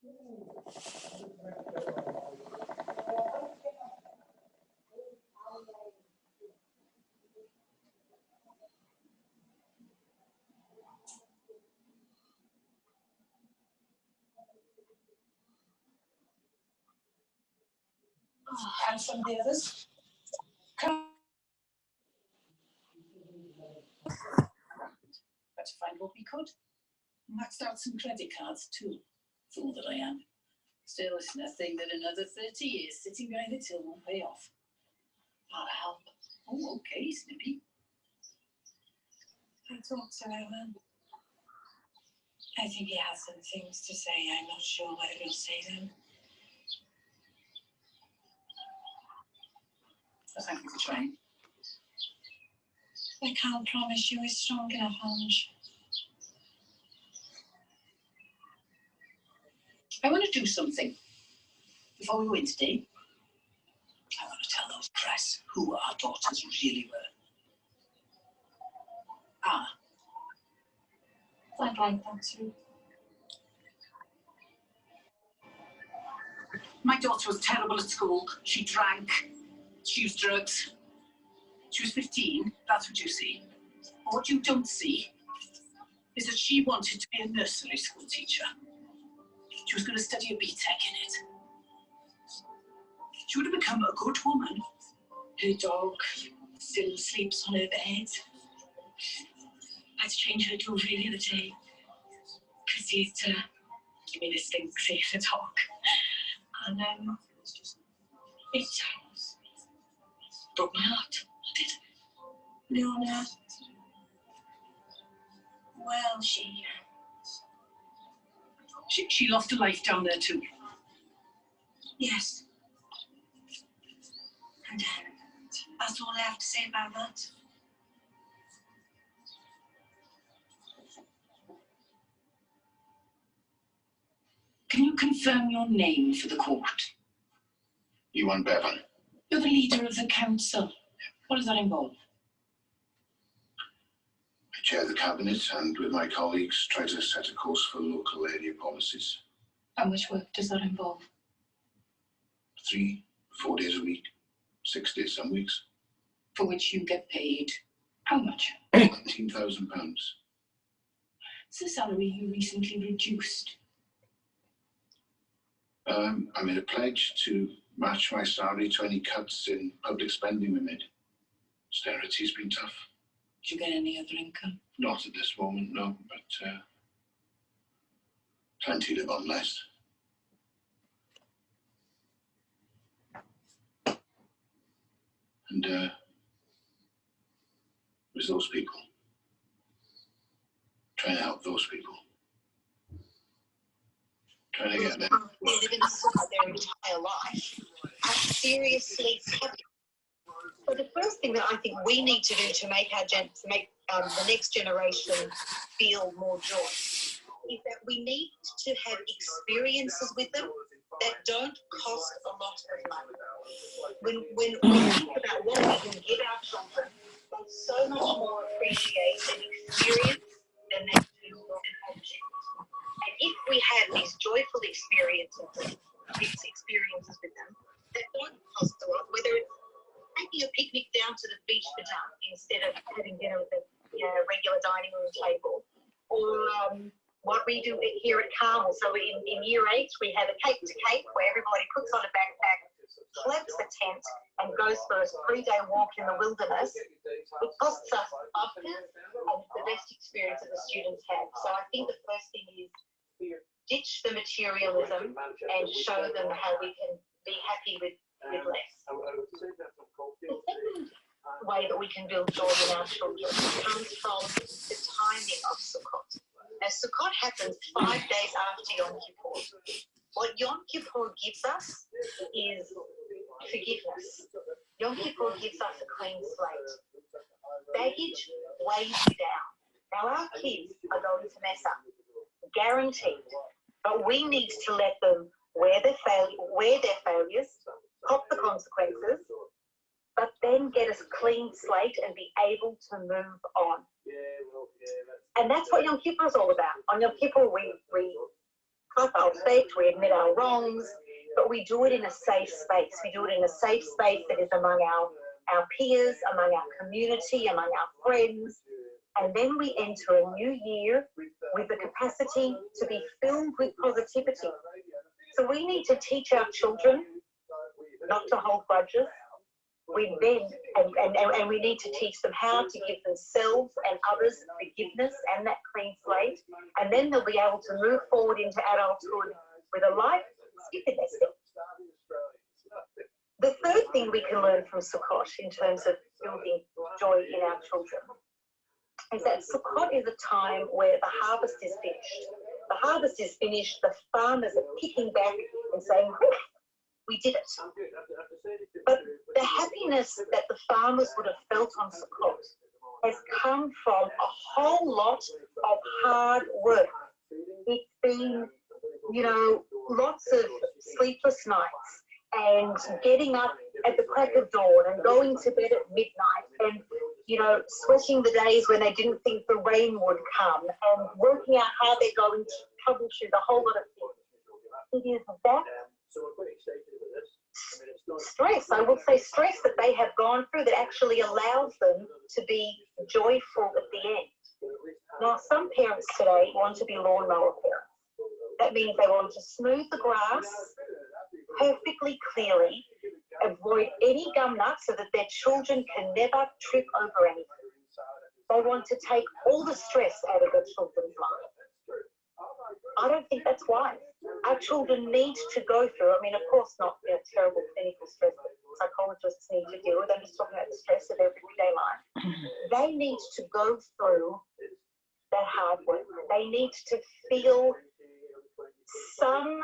And from the others, but to find what we could. Maxed out some credit cards too. Fool that I am. Still, it's nothing that another 30 years sitting behind the till won't pay off. That'll help. Oh, okay, Snippy. I thought so, Ellen. I think he has some things to say. I'm not sure whether he'll say them. Thank you for trying. I can't promise you he's strong enough, Ange. I want to do something. Before we win today, I want to tell those press who our daughters really were. I'd like that too. My daughter was terrible at school. She drank. She used drugs. She was 15. That's what you see. What you don't see is that she wanted to be a nursery school teacher. She was going to study a BTEC in it. She would have become a good woman. Her dog still sleeps on her bed. I had to change her duvet the other day because he's a stinksy, the dog. And it broke my heart. It did. Leona, well, she lost her life down there too. Yes. And that's all I have to say about that. Can you confirm your name for the court? Iwan Bevan. You're the leader of the council. What does that involve? I chair the cabinet and with my colleagues try to set a course for local area policies. How much work does that involve? 3, 4 days a week, 6 days some weeks. For which you get paid how much? £19,000. It's the salary you recently reduced. I made a pledge to match my salary to any cuts in public spending we made. Austerity's been tough. Did you get any other income? Not at this moment, no, but plenty live on less. And there's those people. Trying to help those people. Trying to get them. They live in a city their entire life. Are seriously happy. So the first thing that I think we need to do to make the next generation feel more joy is that we need to have experiences with them that don't cost a lot of money. When we think about what we can give our children, they so much more appreciate an experience than they do an object. And if we have these joyful experiences with them that don't cost a lot, whether it's taking a picnic down to the beach for dinner instead of having dinner at the regular dining room table, or what we do here at Carmel. So in year 8, we have a cake to cake where everybody puts on a backpack, collects a tent, and goes for a 3-day walk in the wilderness. It costs us after, and it's the best experience that the students have. So I think the first thing is ditch the materialism and show them how we can be happy with less. The second way that we can build joy in our children comes from the timing of Sukkot. Now, Sukkot happens 5 days after Yom Kippur. What Yom Kippur gives us is forgiveness. Yom Kippur gives us a clean slate. Baggage weighs you down. Now, our kids are going to mess up, guaranteed. But we need to let them wear their failures, cop the consequences, but then get a clean slate and be able to move on. And that's what Yom Kippur is all about. On Yom Kippur, we conflict, we admit our wrongs, but we do it in a safe space. We do it in a safe space that is among our peers, among our community, among our friends. And then we enter a new year with the capacity to be filled with positivity. So we need to teach our children not to hold grudges. We then, and we need to teach them how to give themselves and others forgiveness and that clean slate. And then they'll be able to move forward into adulthood with a life skip in their step. The third thing we can learn from Sukkot in terms of building joy in our children is that Sukkot is a time where the harvest is finished. The harvest is finished, the farmers are kicking back and saying, we did it. But the happiness that the farmers would have felt on Sukkot has come from a whole lot of hard work. It's been, lots of sleepless nights and getting up at the crack of dawn and going to bed at midnight and, sweating the days when they didn't think the rain would come and working out how they're going to troubleshoot a whole lot of things. It is that stress, I will say stress that they have gone through that actually allows them to be joyful at the end. Now, some parents today want to be lawnmower parents. That means they want to smooth the grass perfectly clearly, avoid any gum nuts so that their children can never trip over anything. They want to take all the stress out of their children's lives. I don't think that's wise. Our children need to go through, of course not terrible clinical stress that psychologists need to deal with. I'm just talking about the stress of everyday life. They need to go through that hard work. They need to feel some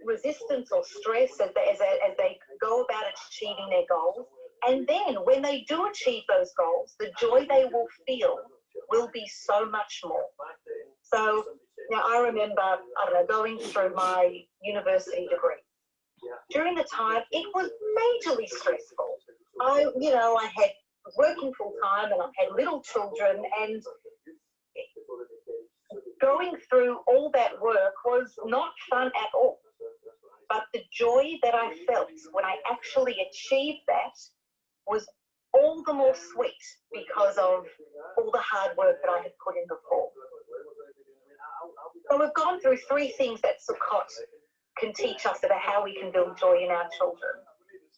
resistance or stress as they go about achieving their goals. And then when they do achieve those goals, the joy they will feel will be so much more. So now I remember, going through my university degree. During the time, it was majorly stressful. I had working full time and I had little children, and going through all that work was not fun at all. But the joy that I felt when I actually achieved that was all the more sweet because of all the hard work that I had put in before. So we've gone through three things that Sukkot can teach us about how we can build joy in our children.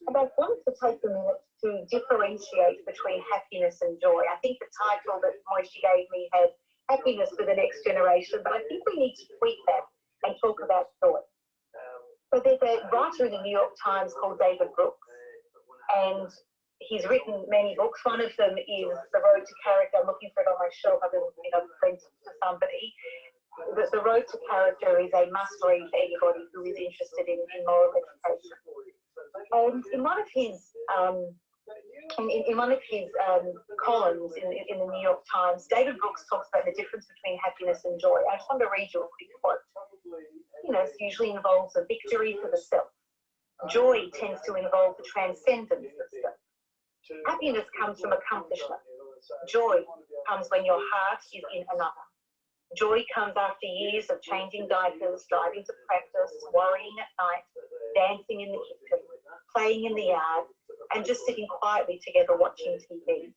And I wanted to take a minute to differentiate between happiness and joy. I think the title that Moishi gave me had happiness for the next generation, but I think we need to tweak that and talk about joy. So there's a writer in the New York Times called David Brooks, and he's written many books. One of them is The Road to Character. I'm looking for it on my shelf. I've been sent to somebody. The Road to Character is a must-read for anybody who is interested in moral education. And in one of his columns in the New York Times, David Brooks talks about the difference between happiness and joy. I just want to read you a quick quote. It usually involves a victory for the self. Joy tends to involve the transcendence of self. Happiness comes from accomplishment. Joy comes when your heart is in another. Joy comes after years of changing diapers, driving to practice, worrying at night, dancing in the kitchen, playing in the yard, and just sitting quietly together watching TV.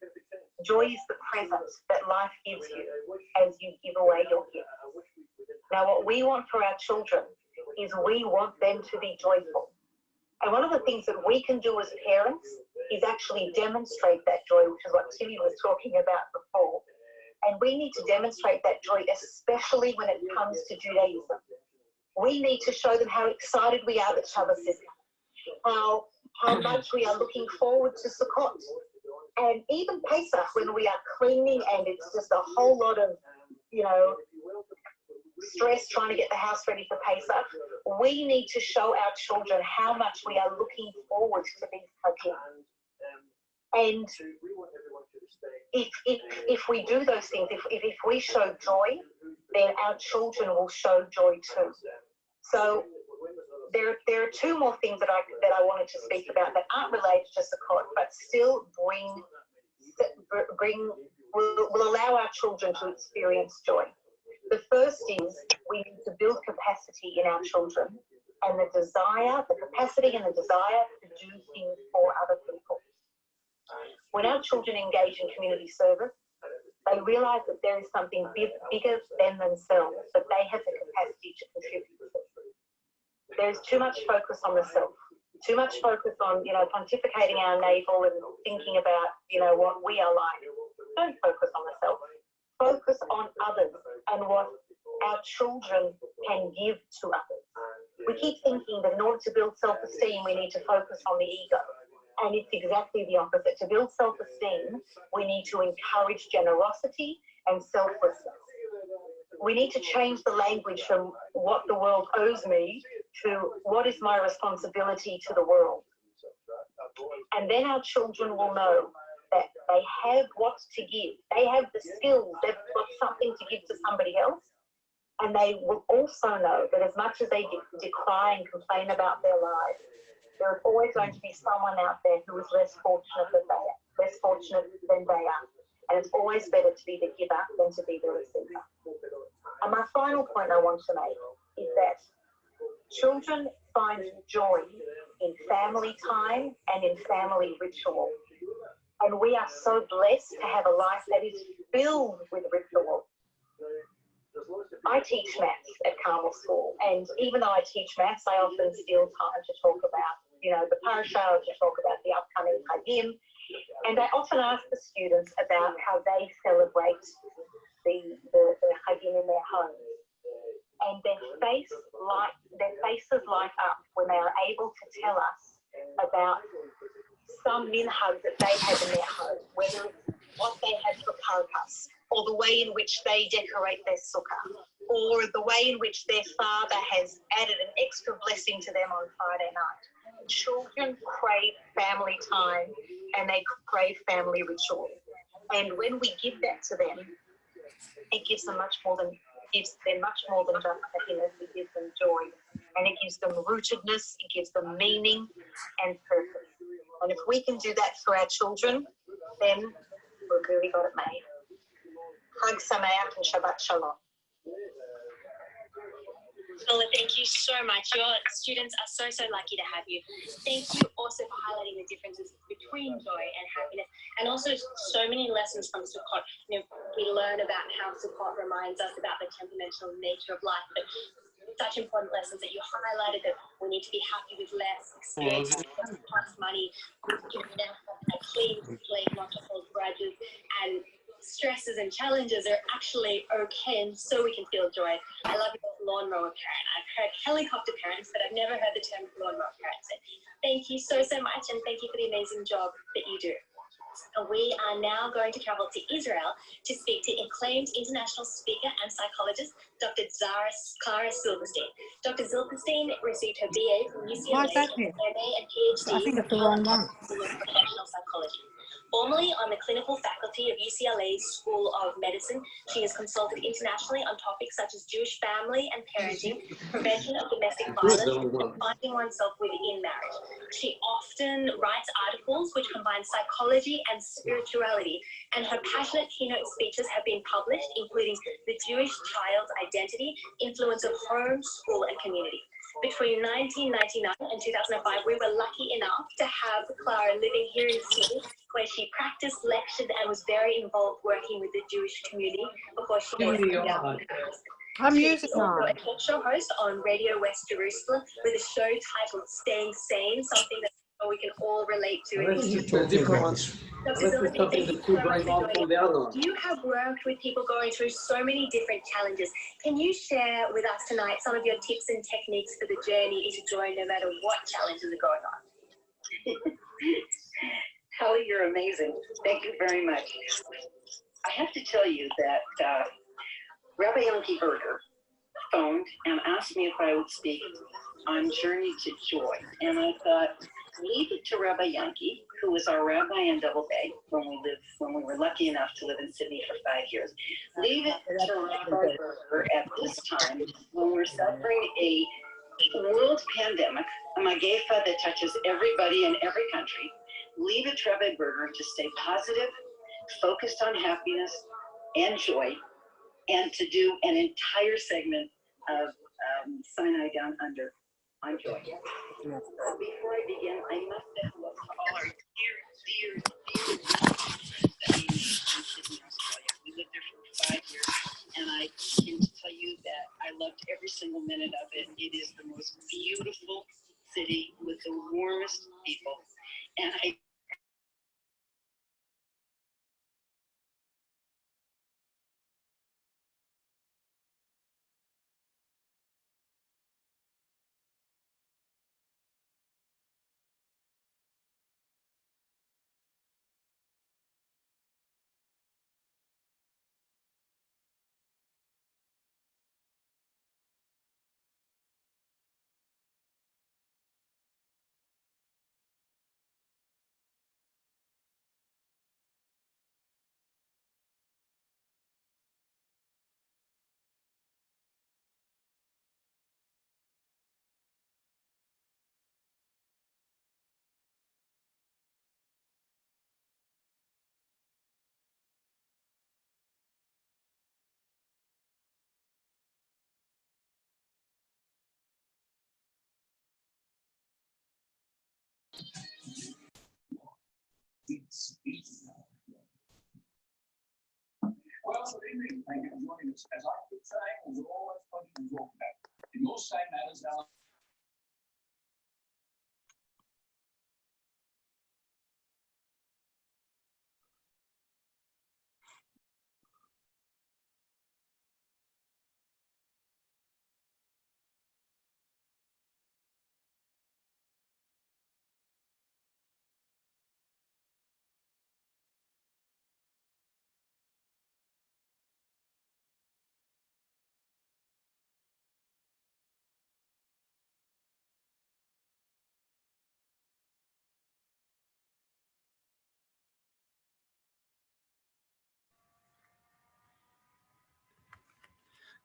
Joy is the present that life gives you as you give away your gift. Now, what we want for our children is we want them to be joyful. And one of the things that we can do as parents is actually demonstrate that joy, which is what Timmy was talking about before. And we need to demonstrate that joy, especially when it comes to Judaism. We need to show them how excited we are that Shabbos is coming, how much we are looking forward to Sukkot. And even Pesach, when we are cleaning and it's just a whole lot of, stress trying to get the house ready for Pesach, we need to show our children how much we are looking forward to these Chagim. And if we do those things, if we show joy, then our children will show joy too. So there are two more things that I wanted to speak about that aren't related to Sukkot, but still will allow our children to experience joy. The first is we need to build capacity in our children and the capacity and the desire to do things for other people. When our children engage in community service, they realise that there is something bigger than themselves, that they have the capacity to contribute. There's too much focus on the self, too much focus on, pontificating our navel and thinking about, what we are like. Don't focus on the self. Focus on others and what our children can give to others. We keep thinking that in order to build self-esteem, we need to focus on the ego. And it's exactly the opposite. To build self-esteem, we need to encourage generosity and selflessness. We need to change the language from what the world owes me to what is my responsibility to the world. And then our children will know that they have what to give. They have the skills. They've got something to give to somebody else. And they will also know that as much as they decry and complain about their lives, there is always going to be someone out there who is less fortunate than they are. And it's always better to be the giver than to be the receiver. And my final point I want to make is that children find joy in family time and in family ritual. And we are so blessed to have a life that is filled with ritual. I teach maths at Carmel School, and even though I teach maths, I often steal time to talk about, the parasha, to talk about the upcoming Hagim, and I often ask the students about how they celebrate the Hagim in their homes, and their faces light up when they are able to tell us about some minhag that they have in their home, whether it's what they have for Karpas, or the way in which they decorate their sukkah, or the way in which their father has added an extra blessing to them on Friday night. Children crave family time and they crave family ritual. And when we give that to them, it gives them much more than just happiness, it gives them joy. And it gives them rootedness, it gives them meaning and purpose. And if we can do that for our children, then we've really got it made. Chag Sameach and Shabbat Shalom. Lola, thank you so much. Your students are so lucky to have you. Thank you also for highlighting the differences between joy and happiness, and also so many lessons from Sukkot. We learn about how Sukkot reminds us about the temperamental nature of life, but such important lessons that you highlighted, that we need to be happy with less, experience plus money, a clean slate, not to hold grudges, and stresses and challenges are actually okay, and so we can feel joy. I love your lawnmower parent. I've heard helicopter parents, but I've never heard the term lawnmower parent. So thank you so much, and thank you for the amazing job that you do. We are now going to travel to Israel to speak to acclaimed international speaker and psychologist, Dr. Clara Silverstein. Dr. Silverstein received her BA from UCLA, MA and PhD in professional psychology. Formerly on the clinical faculty of UCLA's School of Medicine, she has consulted internationally on topics such as Jewish family and parenting, prevention of domestic violence, and finding oneself within marriage. She often writes articles which combine psychology and spirituality, and her passionate keynote speeches have been published, including The Jewish Child's Identity, Influence of Home, School, and Community. Between 1999 and 2005, we were lucky enough to have Clara living here in Sydney, where she practiced, lectured, and was very involved working with the Jewish community before she was She's also a talk show host on Radio West Jerusalem with a show titled Staying Sane, something that we can all relate to. You have worked with people going through so many different challenges. Can you share with us tonight some of your tips and techniques for the journey into joy, no matter what challenges are going on? Kelly, you're amazing. Thank you very much. I have to tell you that Rabbi Yanki Berger phoned and asked me if I would speak on Journey to Joy. And I thought, leave it to Rabbi Yanki, who was our rabbi in Double Bay when we were lucky enough to live in Sydney for 5 years. Leave it to Rabbi Berger at this time when we're suffering a world pandemic, a magefa that touches everybody in every country. Leave it to Rabbi Berger to stay positive, focused on happiness and joy, and to do an entire segment of Sinai Down Under. I'm Joy. Before I begin, I must say hello to all our dear friends that we meet in Sydney, Australia. We lived there for 5 years, and I can tell you that I loved every single minute of it. It is the most beautiful city with the warmest people, and I Well, good evening. Thank you for joining us. As I keep saying, there's always plenty to talk about. In your say matters now.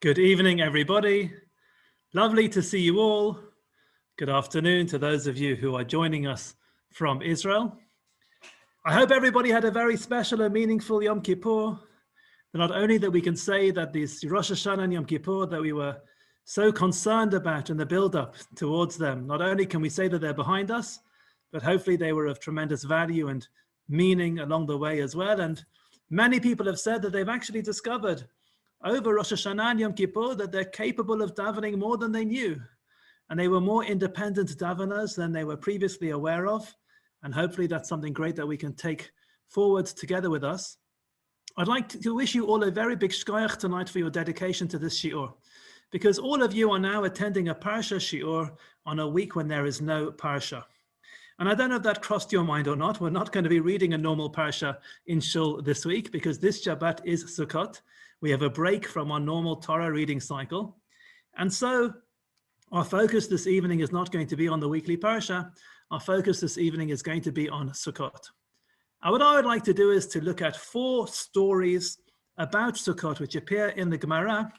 Good evening, everybody. Lovely to see you all. Good afternoon to those of you who are joining us from Israel. I hope everybody had a very special and meaningful Yom Kippur. Not only that we can say that this Rosh Hashanah and Yom Kippur that we were so concerned about in the build-up towards them, not only can we say that they're behind us, but hopefully they were of tremendous value and meaning along the way as well. And many people have said that they've actually discovered over Rosh Hashanah and Yom Kippur that they're capable of davening more than they knew. And they were more independent daveners than they were previously aware of. And hopefully that's something great that we can take forward together with us. I'd like to wish you all a very big shkoyach tonight for your dedication to this shiur, because all of you are now attending a parsha shiur on a week when there is no parsha. And I don't know if that crossed your mind or not. We're not going to be reading a normal parsha in shul this week because this Shabbat is Sukkot. We have a break from our normal Torah reading cycle. And so our focus this evening is not going to be on the weekly parsha. Our focus this evening is going to be on Sukkot. What I would like to do is to look at 4 stories about Sukkot which appear in the Gemara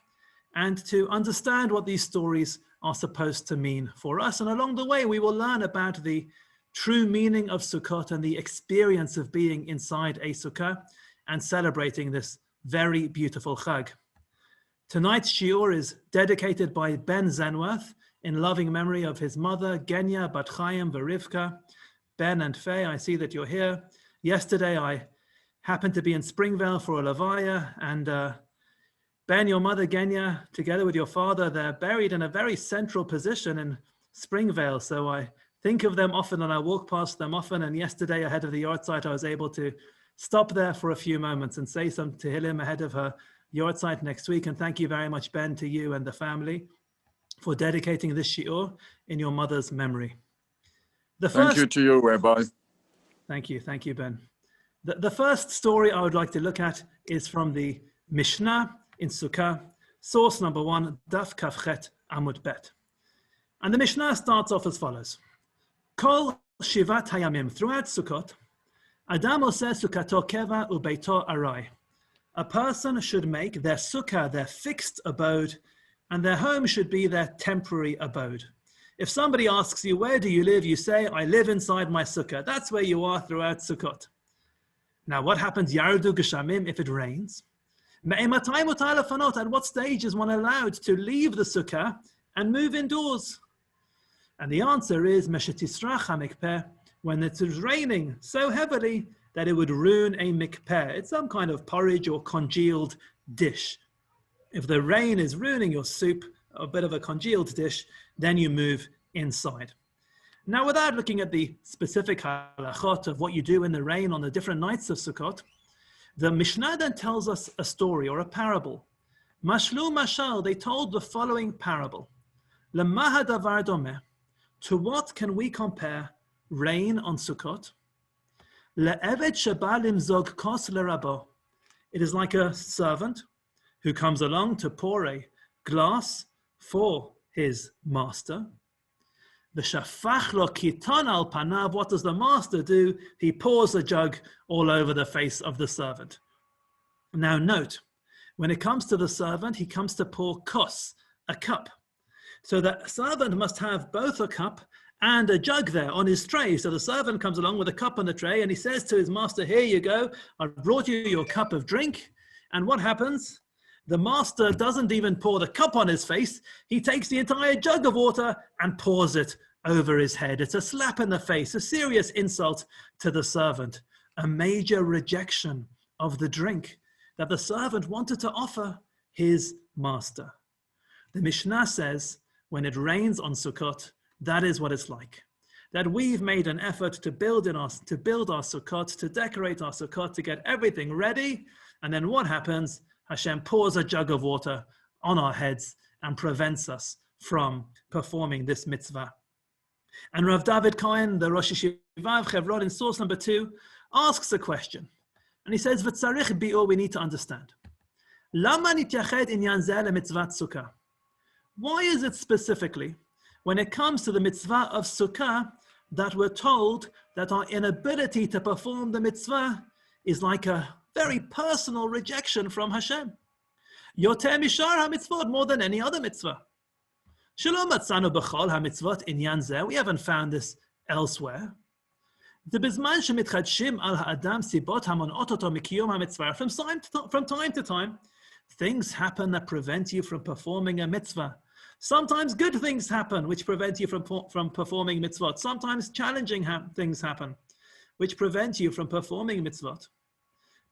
and to understand what these stories are supposed to mean for us. And along the way, we will learn about the true meaning of Sukkot and the experience of being inside a sukkah and celebrating this very beautiful Chag. Tonight's shiur is dedicated by Ben Zenworth in loving memory of his mother, Genya, Bat Chaim, Verivka. Ben and Faye, I see that you're here. Yesterday, I happened to be in Springvale for a levaya, and Ben, your mother, Genya, together with your father, they're buried in a very central position in Springvale. So I think of them often and I walk past them often. And yesterday, ahead of the yahrzeit, I was able to stop there for a few moments and say some tehillim ahead of her yahrzeit next week. And thank you very much, Ben, to you and the family for dedicating this shiur in your mother's memory. Thank you to you, Rabbi. Thank you, Ben. The first story I would like to look at is from the Mishnah in Sukkah, source number 1, Daf Kafchet Amud Bet. And the Mishnah starts off as follows. Kol Shivat Hayamim, throughout Sukkot, Adam oseh sukkato keva ubeito arai. A person should make their sukkah their fixed abode, and their home should be their temporary abode. If somebody asks you, where do you live? You say, I live inside my sukkah. That's where you are throughout Sukkot. Now, what happens, Yardu Geshamim, if it rains? At what stage is one allowed to leave the sukkah and move indoors? And the answer is when it is raining so heavily that it would ruin a mikpeh. It's some kind of porridge or congealed dish. If the rain is ruining your soup, a bit of a congealed dish, then you move inside. Now, without looking at the specific halachot of what you do in the rain on the different nights of Sukkot, the Mishnah then tells us a story or a parable. Mashlu mashal, they told the following parable. Lemaha davar domeh, to what can we compare rain on Sukkot? Le'eved sheba limzog kos lerabo, it is like a servant who comes along to pour a glass for his master. V'shafach lo kiton al panav, what does the master do? He pours a jug all over the face of the servant. Now note, when it comes to the servant, he comes to pour kos, a cup. So the servant must have both a cup and a jug there on his tray. So the servant comes along with a cup on the tray and he says to his master, here you go, I've brought you your cup of drink. And what happens? The master doesn't even pour the cup on his face. He takes the entire jug of water and pours it over his head. It's a slap in the face, a serious insult to the servant, a major rejection of the drink that the servant wanted to offer his master. The Mishnah says, when it rains on Sukkot, that is what it's like. That we've made an effort to build our Sukkot, to decorate our Sukkot, to get everything ready. And then what happens? Hashem pours a jug of water on our heads and prevents us from performing this mitzvah. And Rav David Cohen, the Rosh Yeshiva of Chevron in source number 2, asks a question. And he says, V'tzarich bi'ur, we need to understand. Lama nityached inyan zeh lemitzvat sukkah? Why is it specifically, when it comes to the mitzvah of sukkah, that we're told that our inability to perform the mitzvah is like a very personal rejection from Hashem? Yoter mishar ha-mitzvot, more than any other mitzvah. Shalom matzanu b'chol ha-mitzvot inyan zeh. We haven't found this elsewhere. From time to time, things happen that prevent you from performing a mitzvah. Sometimes good things happen which prevent you from performing mitzvot. Sometimes challenging things happen which prevent you from performing mitzvot.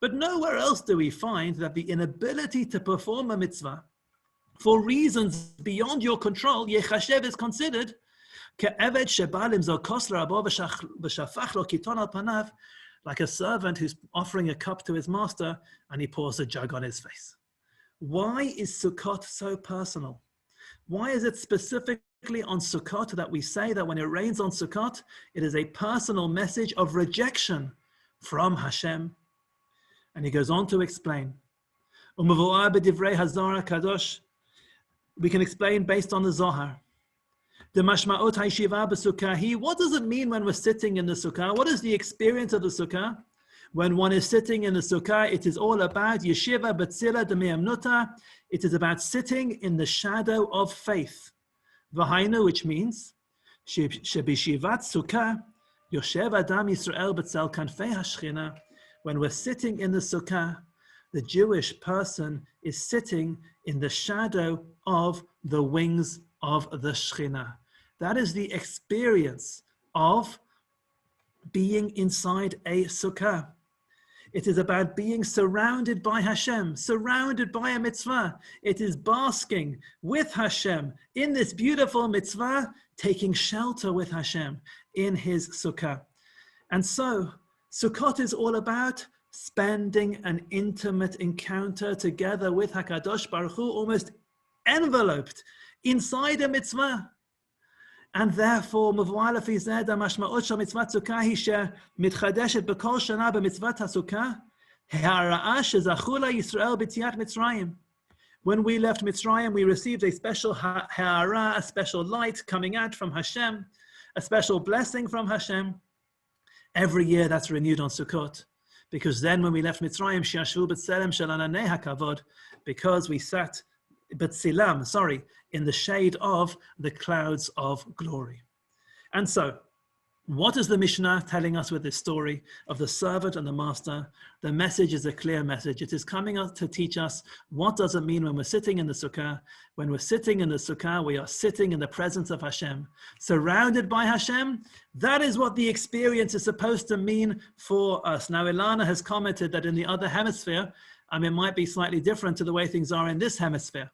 But nowhere else do we find that the inability to perform a mitzvah for reasons beyond your control, yechashev, is considered like a servant who's offering a cup to his master and he pours a jug on his face. Why is Sukkot so personal? Why is it specifically on Sukkot that we say that when it rains on Sukkot, it is a personal message of rejection from Hashem? And he goes on to explain. We can explain based on the Zohar. What does it mean when we're sitting in the Sukkah? What is the experience of the Sukkah? When one is sitting in the Sukkah, it is all about Yeshiva B'tzila D'Me'amnuta. It is about sitting in the shadow of faith. V'hainu, which means Shebishivat Sukkah Yoshev Adam Yisrael B'tzel Kanfei HaShechina. When we're sitting in the Sukkah, the Jewish person is sitting in the shadow of the wings of the Shechina. That is the experience of being inside a Sukkah. It is about being surrounded by Hashem, surrounded by a mitzvah. It is basking with Hashem in this beautiful mitzvah, taking shelter with Hashem in his Sukkah. And so, Sukkot is all about spending an intimate encounter together with HaKadosh Baruch Hu, almost enveloped inside a mitzvah. And therefore, מבואר לפי זה, המשמעות של מצוות סוכה היא שמתחדשת בכל שנה במצוות הסוכה, ההרעה שזכו לה ישראל ביציאת מצרים. When we left Mitzrayim, we received a special ha'ara, a special light coming out from Hashem, a special blessing from Hashem. Every year that's renewed on Sukkot. Because then when we left Mitzrayim, שישבו בצלם של ענני הכבוד, because we sat in the shade of the clouds of glory. And so, What is the Mishnah telling us with this story of the servant and the master? The message is a clear message. It is coming up to teach us what does it mean when we're sitting in the sukkah. When we're sitting in the sukkah, we are sitting in the presence of Hashem, surrounded by Hashem. That is what the experience is supposed to mean for us. Now, Ilana has commented that in the other hemisphere, it might be slightly different to the way things are in this hemisphere.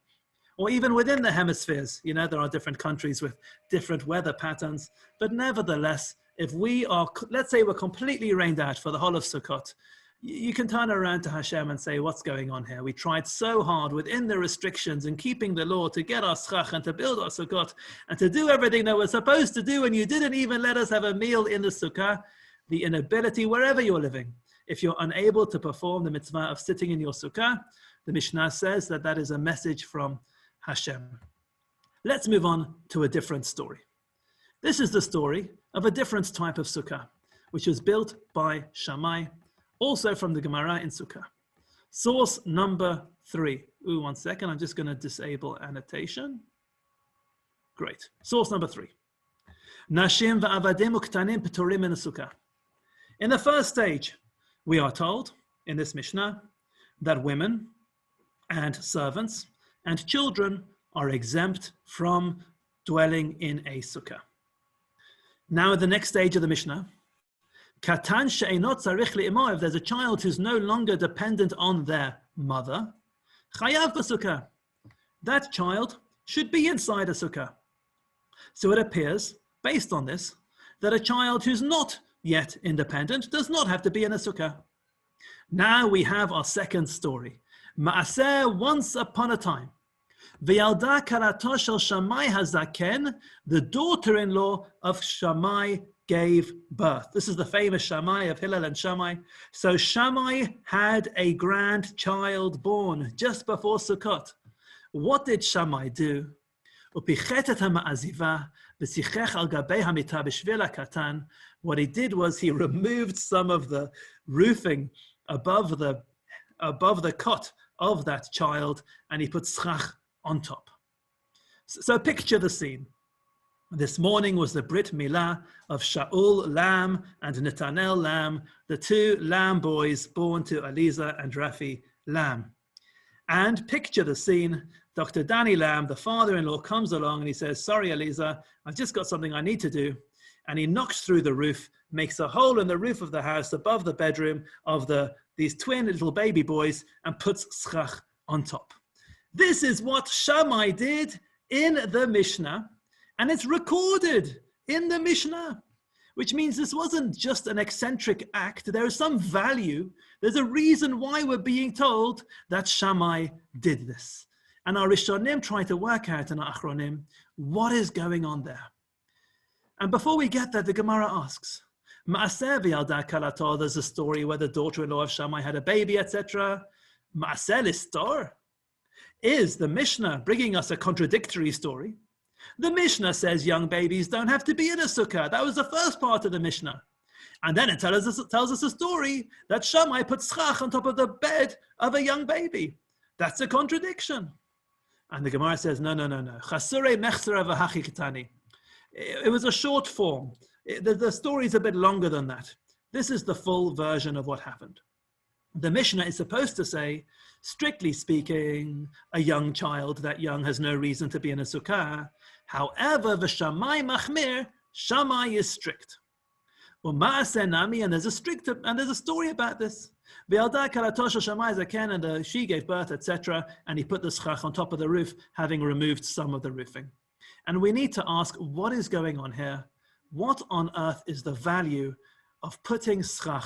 Or even within the hemispheres, there are different countries with different weather patterns. But nevertheless, if we are, let's say we're completely rained out for the whole of Sukkot, you can turn around to Hashem and say, what's going on here? We tried so hard within the restrictions and keeping the law to get our schach and to build our Sukkot and to do everything that we're supposed to do, and you didn't even let us have a meal in the Sukkah. The inability, wherever you're living, if you're unable to perform the mitzvah of sitting in your Sukkah, the Mishnah says that that is a message from Hashem. Let's move on to a different story. This is the story of a different type of sukkah, which was built by Shammai, also from the Gemara in Sukkah. Source number 3. One second, I'm just going to disable annotation. Great. Source number 3. Nashim va'avadim uktanim p'torim in the sukkah. In the first stage, we are told in this Mishnah that women and servants and children are exempt from dwelling in a sukkah. Now, at the next stage of the Mishnah, Katan she'enot tzarich li'imo, if there's a child who's no longer dependent on their mother, chayav b'sukkah, that child should be inside a sukkah. So it appears, based on this, that a child who's not yet independent does not have to be in a sukkah. Now we have our second story. Ma'aseh, once upon a time. V'yalda karato shel Shammai hazaken, the daughter-in-law of Shammai gave birth. This is the famous Shammai of Hillel and Shammai. So Shammai had a grandchild born just before Sukkot. What did Shammai do? What he did was he removed some of the roofing above the cot of that child, and he put schach on top. So picture the scene. This morning was the Brit Milah of Shaul Lam and Netanel Lam, the two Lam boys born to Aliza and Rafi Lam. And picture the scene. Dr. Danny Lam, the father-in-law, comes along and he says, sorry, Aliza, I've just got something I need to do. And he knocks through the roof, makes a hole in the roof of the house above the bedroom of these twin little baby boys, and puts schach on top. This is what Shammai did in the Mishnah, and it's recorded in the Mishnah, which means this wasn't just an eccentric act. There is some value. There's a reason why we're being told that Shammai did this. And our Rishonim try to work out in our Achronim what is going on there. And before we get there, the Gemara asks, Ma'aseh v'yalda kalato, there's a story where the daughter-in-law of Shammai had a baby, etc. Ma'aseh listor. Is the Mishnah bringing us a contradictory story? The Mishnah says young babies don't have to be in a sukkah. That was the first part of the Mishnah. And then it tells us a story that Shammai put schach on top of the bed of a young baby. That's a contradiction. And the Gemara says, no. Chasure mechsera v'hachi ketani. It was a short form. The story is a bit longer than that. This is the full version of what happened. The Mishnah is supposed to say, strictly speaking, a young child that young has no reason to be in a sukkah. However, the Shammai machmir, Shammai is strict. And there's a story about this. And she gave birth, etc. And he put the schach on top of the roof, having removed some of the roofing. And we need to ask, what is going on here? What on earth is the value of putting schach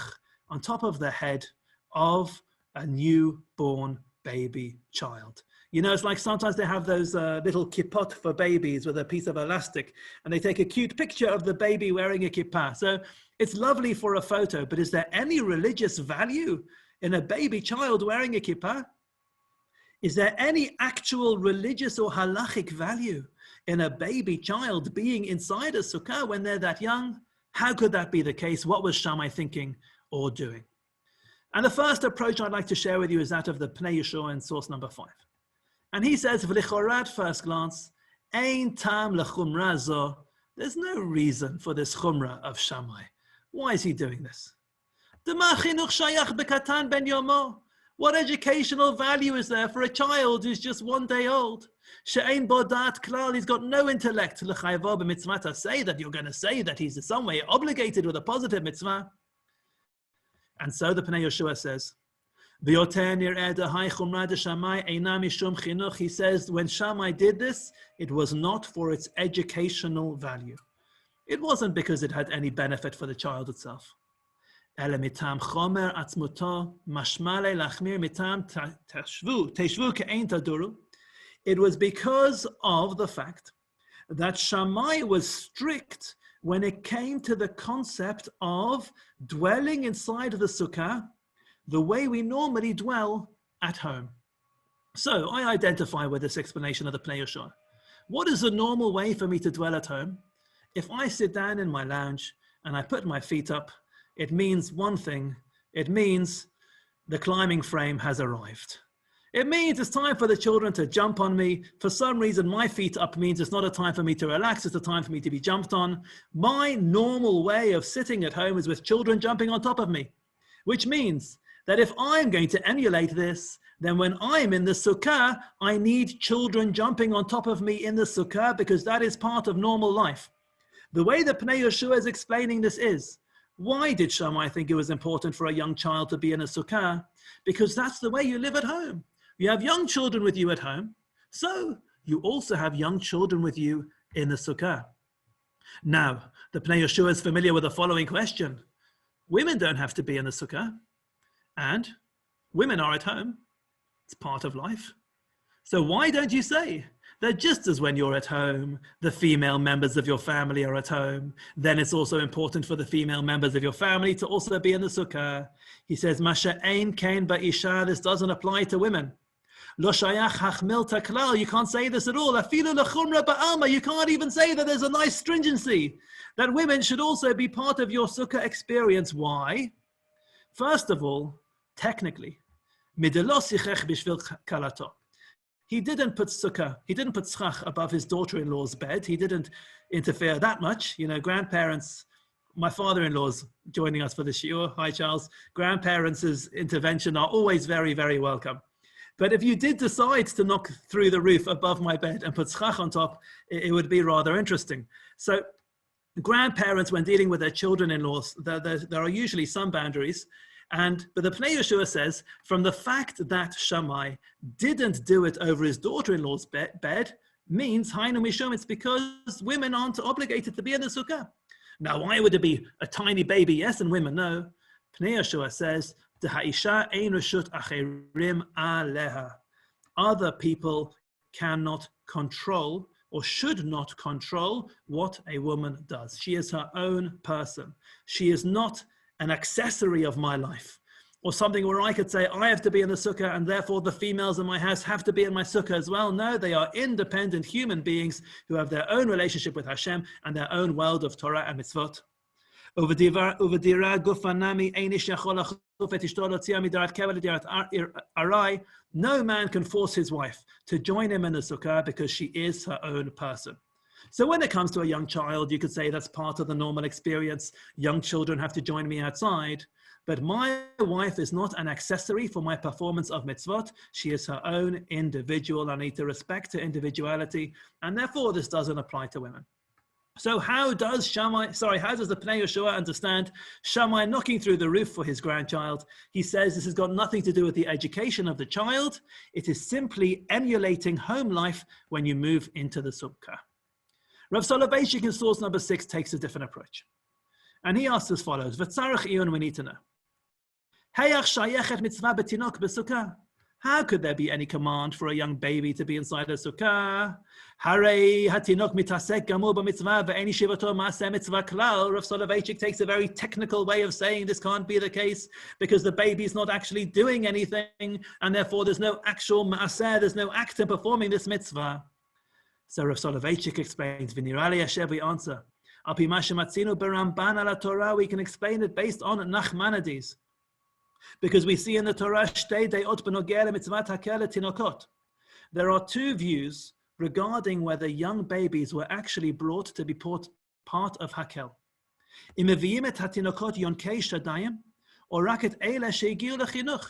on top of the head of a newborn baby child? You know, it's like sometimes they have those little kippot for babies with a piece of elastic, and they take a cute picture of the baby wearing a kippah. So it's lovely for a photo, but is there any religious value in a baby child wearing a kippah? Is there any actual religious or halachic value in a baby child being inside a sukkah when they're that young? How could that be the case? What was Shammai thinking or doing? And the first approach I'd like to share with you is that of the Pnei Yehoshua in source number 5. And he says, V'lichorah at first glance, Ein tam lechumra zo There's no reason for this chumrah of Shammai. Why is he doing this? What educational value is there for a child who's just 1 day old? She'ein bo da'at klal, he's got no intellect. L'chayvo b'mitzvah, say that you're going to say that he's in some way obligated with a positive mitzvah. And so the Pnei Yehoshua says, he says, when Shammai did this, it was not for its educational value. It wasn't because it had any benefit for the child itself. It was because of the fact that Shammai was strict when it came to the concept of dwelling inside of the sukkah the way we normally dwell at home. So I identify with this explanation of the Pnei Yehoshua. What is the normal way for me to dwell at home? If I sit down in my lounge and I put my feet up, it means one thing. It means the climbing frame has arrived. It means it's time for the children to jump on me. For some reason, my feet up means it's not a time for me to relax, it's a time for me to be jumped on. My normal way of sitting at home is with children jumping on top of me, which means that if I'm going to emulate this, then when I'm in the sukkah, I need children jumping on top of me in the sukkah because that is part of normal life. The way that Pnei Yehoshua is explaining this is, why did Shammai think it was important for a young child to be in a sukkah? Because that's the way you live at home. You have young children with you at home, so you also have young children with you in the sukkah. Now, the Pnei Yehoshua is familiar with the following question. Women don't have to be in the sukkah, and women are at home. It's part of life. So why don't you say that just as when you're at home, the female members of your family are at home, then it's also important for the female members of your family to also be in the sukkah. He says, Masha ein kain ba'isha, this doesn't apply to women. Lo shayach hachmil taklal, you can't say this at all. Afilu lechumra ba'alma, you can't even say that there's a nice stringency, that women should also be part of your sukkah experience. Why? First of all, technically, midelo sichech bishvil kalato. He didn't put sukkah, he didn't put schach above his daughter-in-law's bed. He didn't interfere that much. You know, grandparents, my father-in-law's joining us for the shiur. Hi, Charles. Grandparents' intervention are always very, very welcome. But if you did decide to knock through the roof above my bed and put schach on top, it would be rather interesting. So grandparents, when dealing with their children-in-laws, there are usually some boundaries. But the Pnei Yehoshua says, from the fact that Shammai didn't do it over his daughter-in-law's bed, means, Hainu Mishum, it's because women aren't obligated to be in the sukkah. Now, why would it be a tiny baby, yes, and women, no? Pnei Yehoshua says, Ha'isha ein reshut acherim aleha. Other people cannot control or should not control what a woman does. She is her own person. She is not an accessory of my life, or something where I could say, I have to be in the sukkah and therefore the females in my house have to be in my sukkah as well. No, they are independent human beings who have their own relationship with Hashem and their own world of Torah and mitzvot. No man can force his wife to join him in the sukkah because she is her own person. So when it comes to a young child, you could say that's part of the normal experience. Young children have to join me outside. But my wife is not an accessory for my performance of mitzvot. She is her own individual. I need to respect her individuality. And therefore, this doesn't apply to women. So how does the Pnei Yehoshua understand Shammai knocking through the roof for his grandchild? He says this has got nothing to do with the education of the child. It is simply emulating home life when you move into the sukkah. Rav Soloveitchik in source number 6 takes a different approach. And he asks as follows, V'tzarech iyun, we need to know. How could there be any command for a young baby to be inside a sukkah? Rav Soloveitchik takes a very technical way of saying this can't be the case because the baby is not actually doing anything and therefore there's no actual ma'aseh, there's no act in performing this mitzvah. So Rav Soloveitchik explains, V'nirali Hashem, we answer. Al pi ma shematzinu beRamban ala Torah, we can explain it based on Nachmanides. Because we see in the Torah, Shtei deot b'nogeh le'mitzvat hakel le'tinokot. There are two views regarding whether young babies were actually brought to be part of Hakel. Im meviim et hatinokot yonkei shadayim, or rak et eila shegiu lechinuch.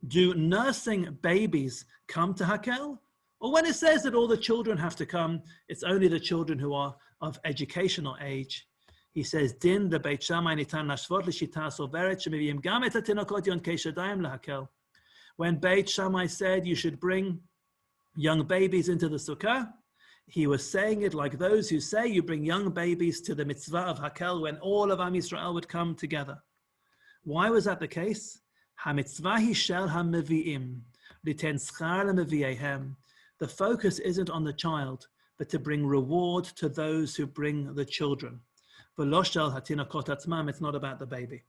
Do nursing babies come to Hakel? Or when it says that all the children have to come, it's only the children who are of educational age. He says, Din the Beit Shammai nitan lashvot l'shita soveret shemeviim gam et hatinokot yonkei shadayim lehakel. When Beit Shammai said you should bring young babies into the sukkah, he was saying it like those who say you bring young babies to the mitzvah of Hakel when all of Am Yisrael would come together. Why was that the case? HaMitzvah hi shel ha-mevi'im, liten schar le-mevi'ehem. The focus isn't on the child, but to bring reward to those who bring the children. V'lo shel hatinokot atzmam, it's not about the baby.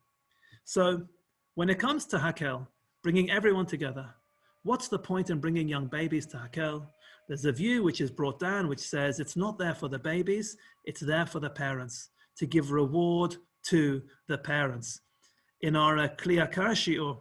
So when it comes to Hakel, bringing everyone together, what's the point in bringing young babies to Hakel? There's a view which is brought down which says it's not there for the babies, it's there for the parents, to give reward to the parents. In our Kli Yakar shiur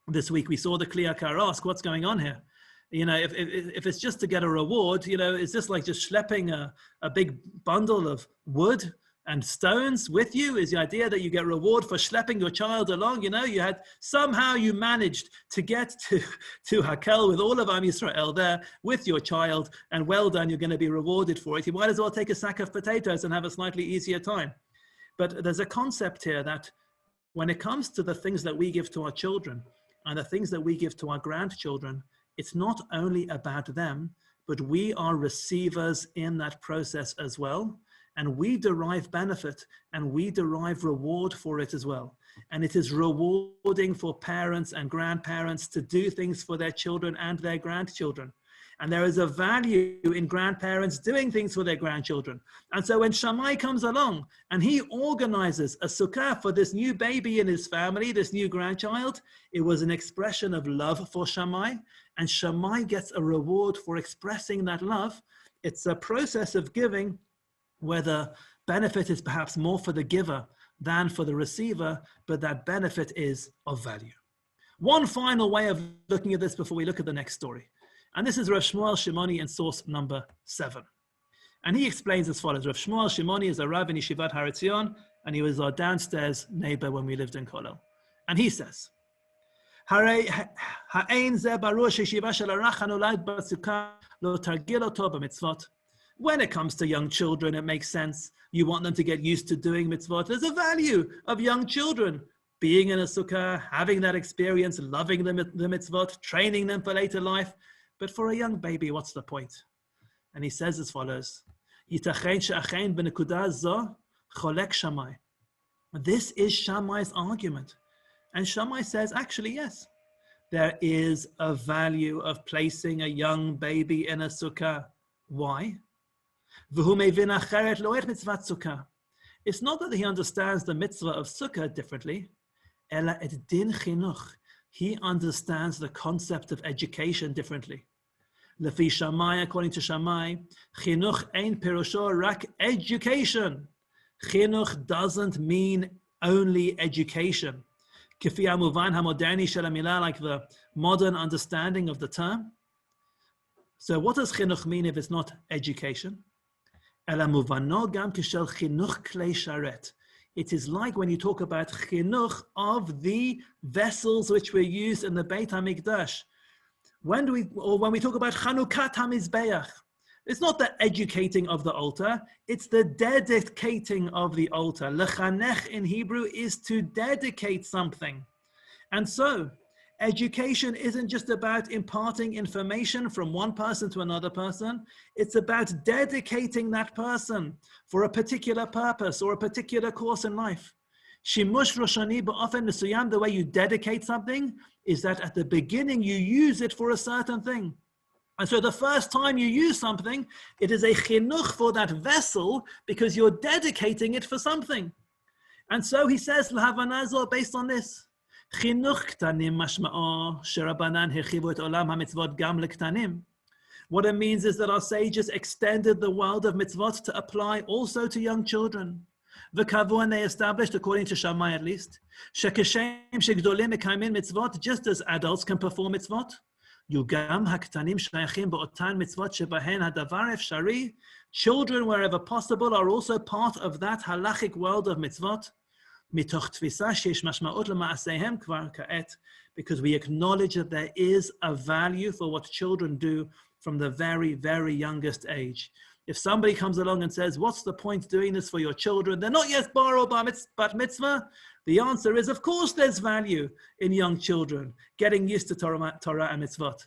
this week, we saw the Kli Yakar ask, what's going on here? You know, if it's just to get a reward, you know, is this like just schlepping a big bundle of wood and stones with you? Is the idea that you get reward for schlepping your child along? You know, somehow you managed to get to Hakel with all of Am Yisrael there with your child, and well done, you're going to be rewarded for it. You might as well take a sack of potatoes and have a slightly easier time. But there's a concept here that when it comes to the things that we give to our children and the things that we give to our grandchildren, it's not only about them, but we are receivers in that process as well. And we derive benefit and we derive reward for it as well. And it is rewarding for parents and grandparents to do things for their children and their grandchildren. And there is a value in grandparents doing things for their grandchildren. And so when Shammai comes along and he organizes a sukkah for this new baby in his family, this new grandchild, it was an expression of love for Shammai. And Shammai gets a reward for expressing that love. It's a process of giving where the benefit is perhaps more for the giver than for the receiver, but that benefit is of value. One final way of looking at this before we look at the next story. And this is Rav Shmuel Shimoni in source number 7. And he explains as follows. Rav Shmuel Shimoni is a Rav in Yeshivat Har Etzion, and he was our downstairs neighbor when we lived in Kollel. And he says, when it comes to young children, it makes sense. You want them to get used to doing mitzvot. There's a value of young children being in a sukkah, having that experience, loving the mitzvot, training them for later life. But for a young baby, what's the point? And he says as follows, this is Shammai's argument. And Shammai says, actually, yes, there is a value of placing a young baby in a sukkah. Why? It's not that he understands the mitzvah of sukkah differently. He understands the concept of education differently. Lefi Shammai, according to Shammai, chinuch ein pirusho rak education. Chinuch doesn't mean only education. Kifi hamuvan hamoderni shel hamilah, like the modern understanding of the term. So what does chinuch mean if it's not education? Ela muvano gam kishel chinuch klei sharet. It is like when you talk about chinuch of the vessels which were used in the Beit HaMikdash. When we talk about Chanukat HaMizbeach, it's not the educating of the altar, it's the dedicating of the altar. Lechanech in Hebrew is to dedicate something. And so, education isn't just about imparting information from one person to another person. It's about dedicating that person for a particular purpose or a particular course in life. Shimush Roshani ba'ofen mesuyam, the way you dedicate something is that at the beginning you use it for a certain thing. And so the first time you use something, it is a chinuch for that vessel because you're dedicating it for something. And so he says, l'havanazor, based on this, Chinuch ktanim mashma'o sherabanan herchivu et olam hamitzvot gam lektanim. What it means is that our sages extended the world of mitzvot to apply also to young children. V'kavu, and they established, according to Shammai at least, shekeshem shegdolim mekaymin mitzvot, just as adults can perform mitzvot, Yugam haktanim shayachim ba'otan mitzvot shebahen hadavar efshari. Children, wherever possible, are also part of that halachic world of mitzvot. Mitoch tfisa sheish mashma'ot lema'aseihem kvar ka'et. Because we acknowledge that there is a value for what children do from the very, very youngest age. If somebody comes along and says, what's the point doing this for your children? They're not yet bar or bat mitzvah. The answer is, of course, there's value in young children getting used to Torah and mitzvot.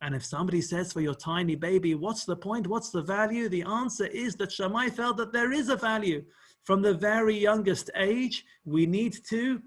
And if somebody says for your tiny baby, what's the point? What's the value? The answer is that Shammai felt that there is a value. From the very youngest age, we need to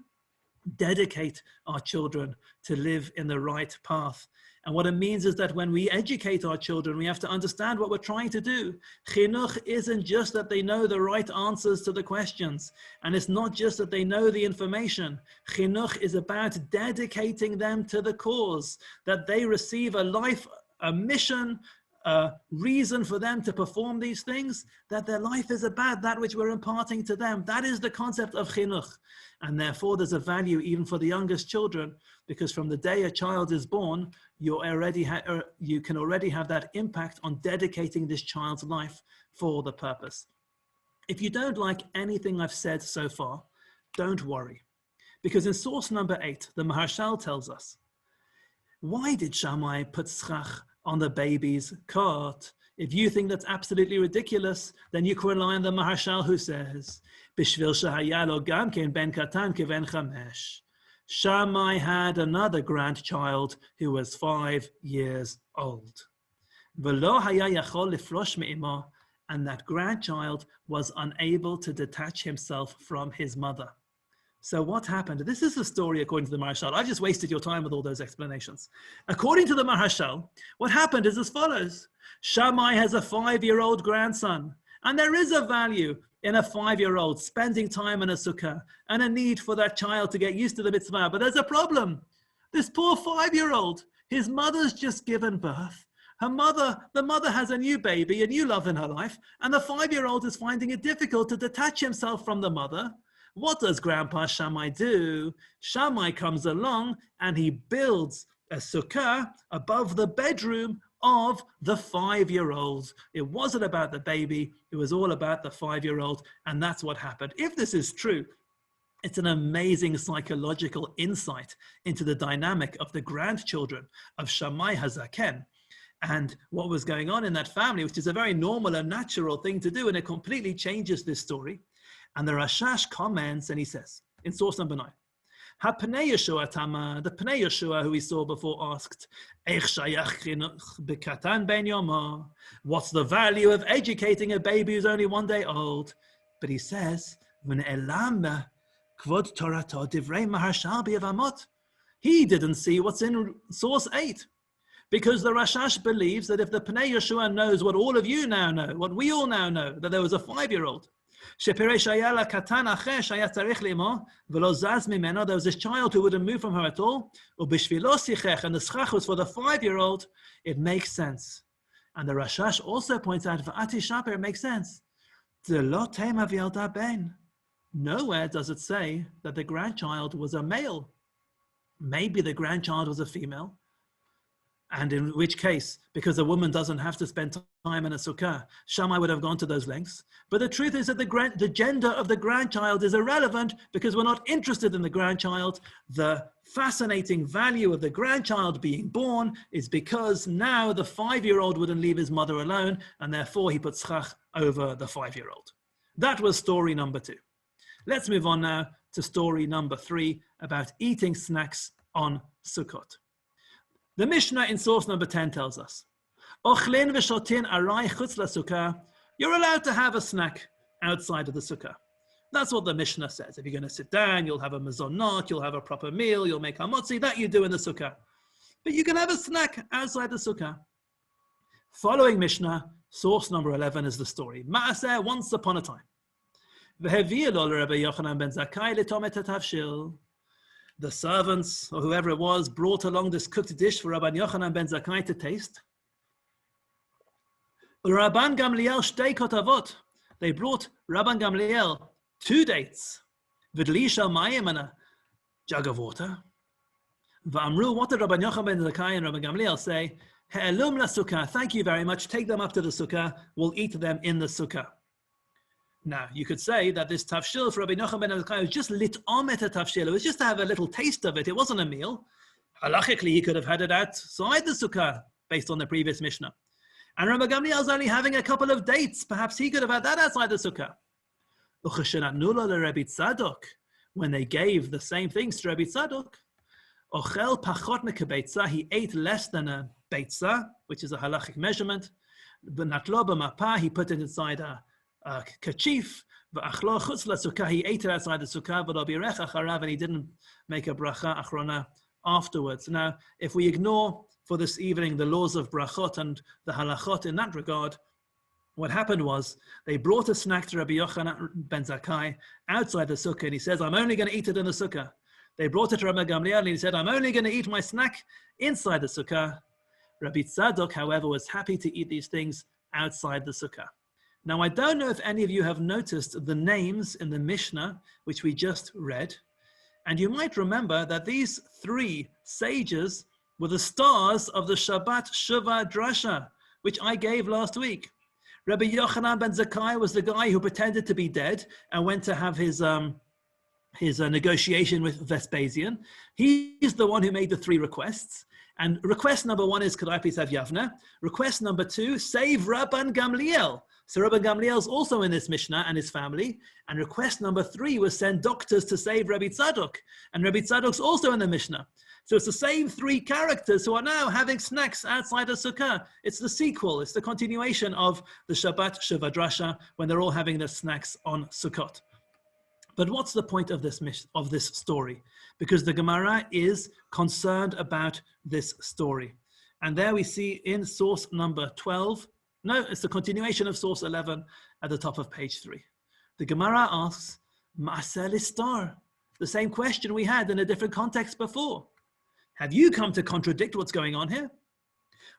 dedicate our children to live in the right path. And what it means is that when we educate our children, we have to understand what we're trying to do. Chinuch isn't just that they know the right answers to the questions. And it's not just that they know the information. Chinuch is about dedicating them to the cause, that they receive a life, a mission, a reason for them to perform these things, that their life is about that which we're imparting to them. That is the concept of chinuch. And therefore there's a value even for the youngest children, because from the day a child is born, you can already have that impact on dedicating this child's life for the purpose. If you don't like anything I've said so far, don't worry. Because in source number 8, the Maharshal tells us, why did Shammai put schach on the baby's cart? If you think that's absolutely ridiculous, then you can rely on the Maharshal who says, Bishvil shehaya lo gam ken ben katan keven chamesh. Shammai had another grandchild who was 5 years old. V'lo haya yachol lifrosh me'imo, and that grandchild was unable to detach himself from his mother. So what happened? This is the story according to the Maharshal. I just wasted your time with all those explanations. According to the Maharshal, what happened is as follows. Shammai has a 5-year-old grandson, and there is a value in a 5-year-old spending time in a sukkah and a need for that child to get used to the mitzvah. But there's a problem. This poor 5-year-old, his mother's just given birth. The mother has a new baby, a new love in her life, and the 5-year-old is finding it difficult to detach himself from the mother. What does Grandpa Shammai do? Shammai comes along and he builds a sukkah above the bedroom of the 5-year-old. It wasn't about the baby, it was all about the 5-year-old, and that's what happened. If this is true, it's an amazing psychological insight into the dynamic of the grandchildren of Shammai Hazaken and what was going on in that family, which is a very normal and natural thing to do, and it completely changes this story. And the Rashash comments and he says, in source number 9, HaPnei Yeshua Tama, the Pnei Yeshua who we saw before asked, what's the value of educating a baby who's only 1 day old? But he says, he didn't see what's in source 8. Because the Rashash believes that if the Pnei Yeshua knows what all of you now know, what we all now know, that there was a 5-year-old, there was this child who wouldn't move from her at all, and the schach was for the 5-year-old, it makes sense. And the Rashash also points out, it makes sense. Nowhere does it say that the grandchild was a male. Maybe the grandchild was a female. And in which case, because a woman doesn't have to spend time in a sukkah, Shammai would have gone to those lengths. But the truth is that the gender of the grandchild is irrelevant because we're not interested in the grandchild. The fascinating value of the grandchild being born is because now the 5-year-old wouldn't leave his mother alone, and therefore he put schach over the 5-year-old. That was story number 2. Let's move on now to story number 3 about eating snacks on Sukkot. The Mishnah in source number 10 tells us, Ochlin v'shotin arai chutz lasukkah. You're allowed to have a snack outside of the sukkah. That's what the Mishnah says. If you're going to sit down, you'll have a mezonot, you'll have a proper meal, you'll make hamotzi, that you do in the sukkah. But you can have a snack outside the sukkah. Following Mishnah, source number 11 is the story. Ma'aseh, once upon a time. V'hevi'eh lo l'Rebbe Yochanan ben Zakkai litomet et havshil. The servants, or whoever it was, brought along this cooked dish for Rabban Yochanan ben Zakkai to taste. Rabban Gamliel shtei kotavot. They brought Rabban Gamliel 2 dates. V'dli shel mayim, and a jug of water. Va'amru, what did Rabbi Yochanan ben Zakkai and Rabbi Gamliel say? He'elum la sukkah, thank you very much, take them up to the sukkah, we'll eat them in the sukkah. Now, you could say that this tafshil for Rabbi Yochanan ben Zakkai was just lit'om et tafshil. It was just to have a little taste of it. It wasn't a meal. Halachically, he could have had it outside the sukkah, based on the previous Mishnah. And Rabbi Gamliel's only having a couple of dates. Perhaps he could have had that outside the sukkah. When they gave the same things to Rabbi Tzadok, ochel pachot mekebeitzah, he ate less than a beitzah, which is a halachic measurement. V'natlo b'mapah, he put it inside a kerchief. V'achlo chutz lasukkah, he ate it outside the sukkah. V'lo birech acharav, and he didn't make a bracha achrona afterwards. Now, if we ignore for this evening the laws of brachot and the halachot in that regard, what happened was they brought a snack to Rabbi Yochanan ben Zakkai outside the sukkah, and he says, I'm only going to eat it in the sukkah. They brought it to Rabbi Gamliel, and he said, I'm only going to eat my snack inside the sukkah. Rabbi Tzadok, however, was happy to eat these things outside the sukkah. Now, I don't know if any of you have noticed the names in the Mishnah, which we just read, and you might remember that these three sages were the stars of the Shabbat Shuvah Drasha, which I gave last week. Rabbi Yochanan ben Zakkai was the guy who pretended to be dead and went to have his negotiation with Vespasian. He's the one who made the three requests. And request number one is, could I please have Yavna? Request number two, save Rabban Gamliel. So Rabban Gamliel's also in this Mishnah and his family. And request number three was send doctors to save Rabbi Tzadok. And Rabbi Tzadok's also in the Mishnah. So it's the same three characters who are now having snacks outside the sukkah. It's the sequel. It's the continuation of the Shabbat Shuvah Drasha when they're all having their snacks on Sukkot. But what's the point of this story? Because the Gemara is concerned about this story. And there we see in source number 12, no, it's the continuation of source 11 at the top of page 3. The Gemara asks, Ma'aseh listar, the same question we had in a different context before. Have you come to contradict what's going on here?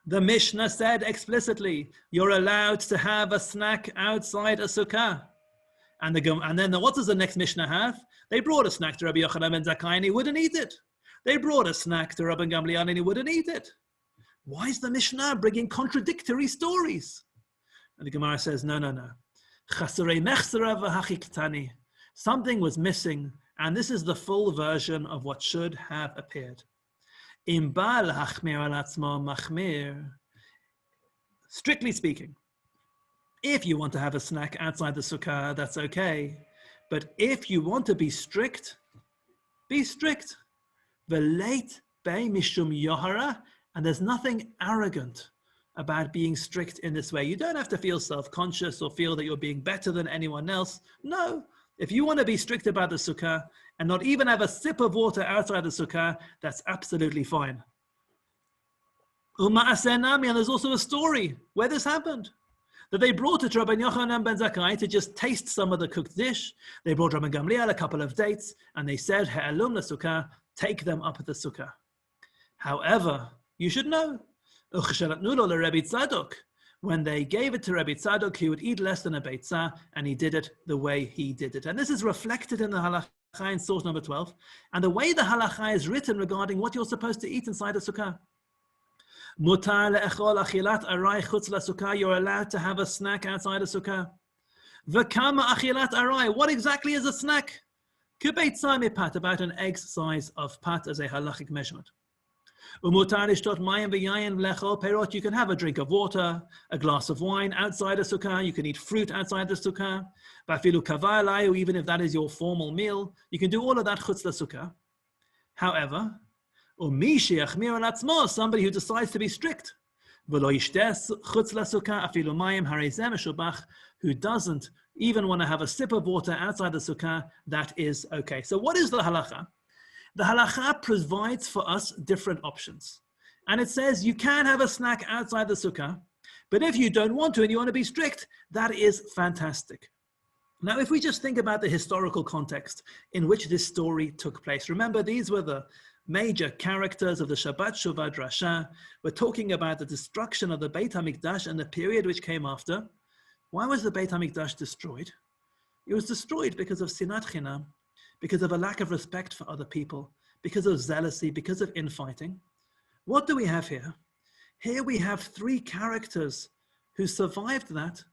The Mishnah said explicitly, you're allowed to have a snack outside a sukkah. And then what does the next Mishnah have? They brought a snack to Rabbi Yochanan ben Zakkai and he wouldn't eat it. They brought a snack to Rabban Gamliel and he wouldn't eat it. Why is the Mishnah bringing contradictory stories? And the Gemara says, no. Chasarei mechzera v'hachiktani. Something was missing, and this is the full version of what should have appeared. Strictly speaking, if you want to have a snack outside the sukkah, that's okay. But if you want to be strict, be strict. V'leit bei mishum yohara, and there's nothing arrogant about being strict in this way. You don't have to feel self-conscious or feel that you're being better than anyone else. No, if you want to be strict about the sukkah and not even have a sip of water outside the sukkah, that's absolutely fine. And there's also a story where this happened. That they brought it to Rabbi Yochanan ben Zakkai to just taste some of the cooked dish. They brought Rabbi Gamliel a couple of dates, and they said, He'elum la sukkah, take them up at the sukkah. However, you should know, when they gave it to Rabbi Tzadok, he would eat less than a beitzah, and he did it the way he did it. And this is reflected in the halakha in source number 12, and the way the halakha is written regarding what you're supposed to eat inside a sukkah. Mutar le'echol achilat arai chutz lasukkah. You're allowed to have a snack outside a sukkah. V'kama achilat arai. What exactly is a snack? K'beitzah mipat, about an egg's size of pat as a halachic measurement. Umutar lishtot mayim v'yayin v'lechol perot. You can have a drink of water, a glass of wine outside a sukkah. You can eat fruit outside the sukkah. Ba'afilu kavah alayu, even if that is your formal meal, you can do all of that chutz lasukkah. However, somebody who decides to be strict, who doesn't even want to have a sip of water outside the sukkah, that is okay. So what is the halakha? The halakha provides for us different options. And it says you can have a snack outside the sukkah, but if you don't want to and you want to be strict, that is fantastic. Now, if we just think about the historical context in which this story took place, remember these were the major characters of the Shabbat Shuvah Drasha. We're talking about the destruction of the Beit HaMikdash and the period which came after. Why was the Beit HaMikdash destroyed? It was destroyed because of sinat chinam, because of a lack of respect for other people, because of zealousy, because of infighting. What do we have here? Here we have three characters who survived that,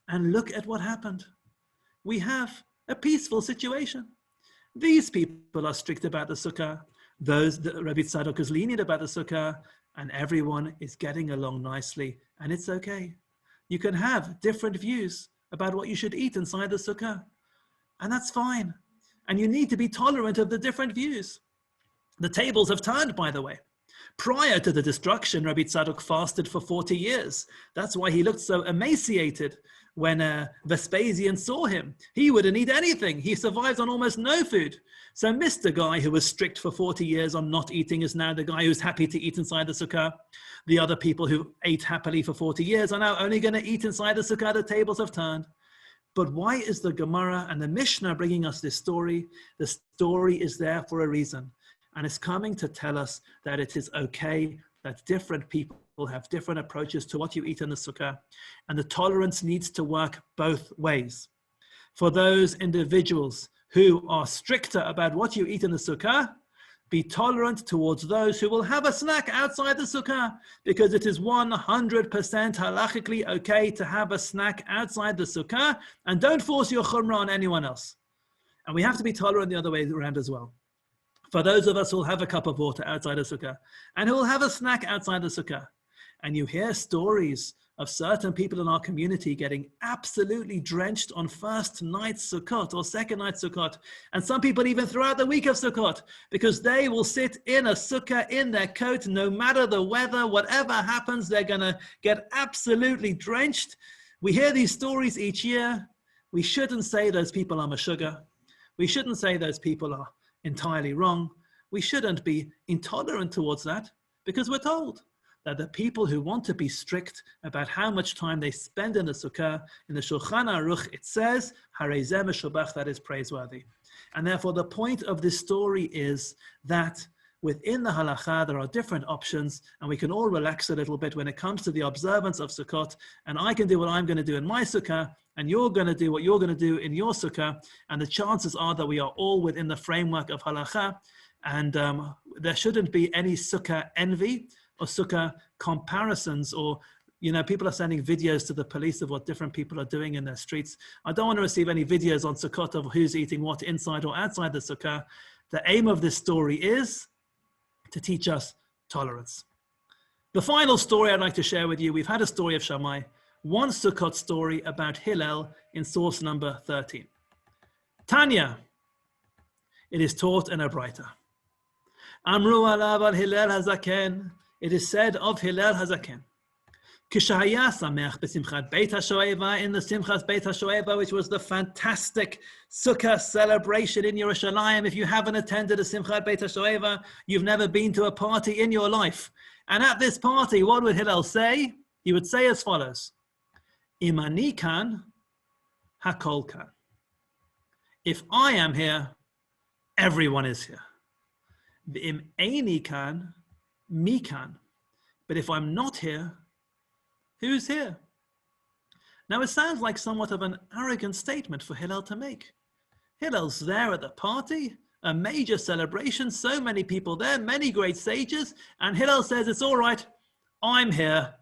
and look at what happened. We have a peaceful situation. These people are strict about the sukkah. Rabbi Tzadok is lenient about the sukkah, and everyone is getting along nicely, and it's okay. You can have different views about what you should eat inside the sukkah, and that's fine. And you need to be tolerant of the different views. The tables have turned, by the way. Prior to the destruction, Rabbi Tzadok fasted for 40 years. That's why he looked so emaciated when Vespasian saw him. He wouldn't eat anything. He survived on almost no food. So Mr. Guy, who was strict for 40 years on not eating, is now the guy who's happy to eat inside the sukkah. The other people who ate happily for 40 years are now only going to eat inside the sukkah. The tables have turned. But why is the Gemara and the Mishnah bringing us this story? The story is there for a reason. And it's coming to tell us that it is okay that different people have different approaches to what you eat in the sukkah. And the tolerance needs to work both ways. For those individuals who are stricter about what you eat in the sukkah, be tolerant towards those who will have a snack outside the sukkah, because it is 100% halachically okay to have a snack outside the sukkah, and don't force your chumrah on anyone else. And we have to be tolerant the other way around as well. For those of us who will have a cup of water outside the sukkah, and who will have a snack outside the sukkah, and you hear stories of certain people in our community getting absolutely drenched on first night Sukkot or second night Sukkot, and some people even throughout the week of Sukkot, because they will sit in a sukkah in their coat, no matter the weather, whatever happens, they're going to get absolutely drenched. We hear these stories each year. We shouldn't say those people are mashuga. We shouldn't say those people are entirely wrong. We shouldn't be intolerant towards that, because we're told that the people who want to be strict about how much time they spend in the sukkah, in the Shulchan Aruch, it says, Harei zeh meshubach, that is praiseworthy. And therefore the point of this story is that within the halacha, there are different options, and we can all relax a little bit when it comes to the observance of Sukkot. And I can do what I'm going to do in my sukkah, and you're going to do what you're going to do in your sukkah. And the chances are that we are all within the framework of halacha, and there shouldn't be any sukkah envy or sukkah comparisons, or people are sending videos to the police of what different people are doing in their streets. I don't want to receive any videos on Sukkot of who's eating what inside or outside the sukkah. The aim of this story is to teach us tolerance. The final story I'd like to share with you, we've had a story of Shammai, one Sukkot story about Hillel in source number 13. Tanya, it is taught in a Braita. Amru alav al Hillel hazaken. It is said of Hillel hazaken. Kishaya sameach b'simchat Beit HaShoeva, in the Simchas Beit HaShoeva, which was the fantastic Sukkah celebration in Yerushalayim. If you haven't attended a Simchat Beit HaShoeva, you've never been to a party in your life. And at this party, what would Hillel say? He would say as follows: Im ani kan, hakol kan. If I am here, everyone is here. V'im eini kan, mi kan. But if I'm not here, who's here? Now it sounds like somewhat of an arrogant statement for Hillel to make. Hillel's there at the party, a major celebration, so many people there, many great sages, and Hillel says, it's all right, I'm here,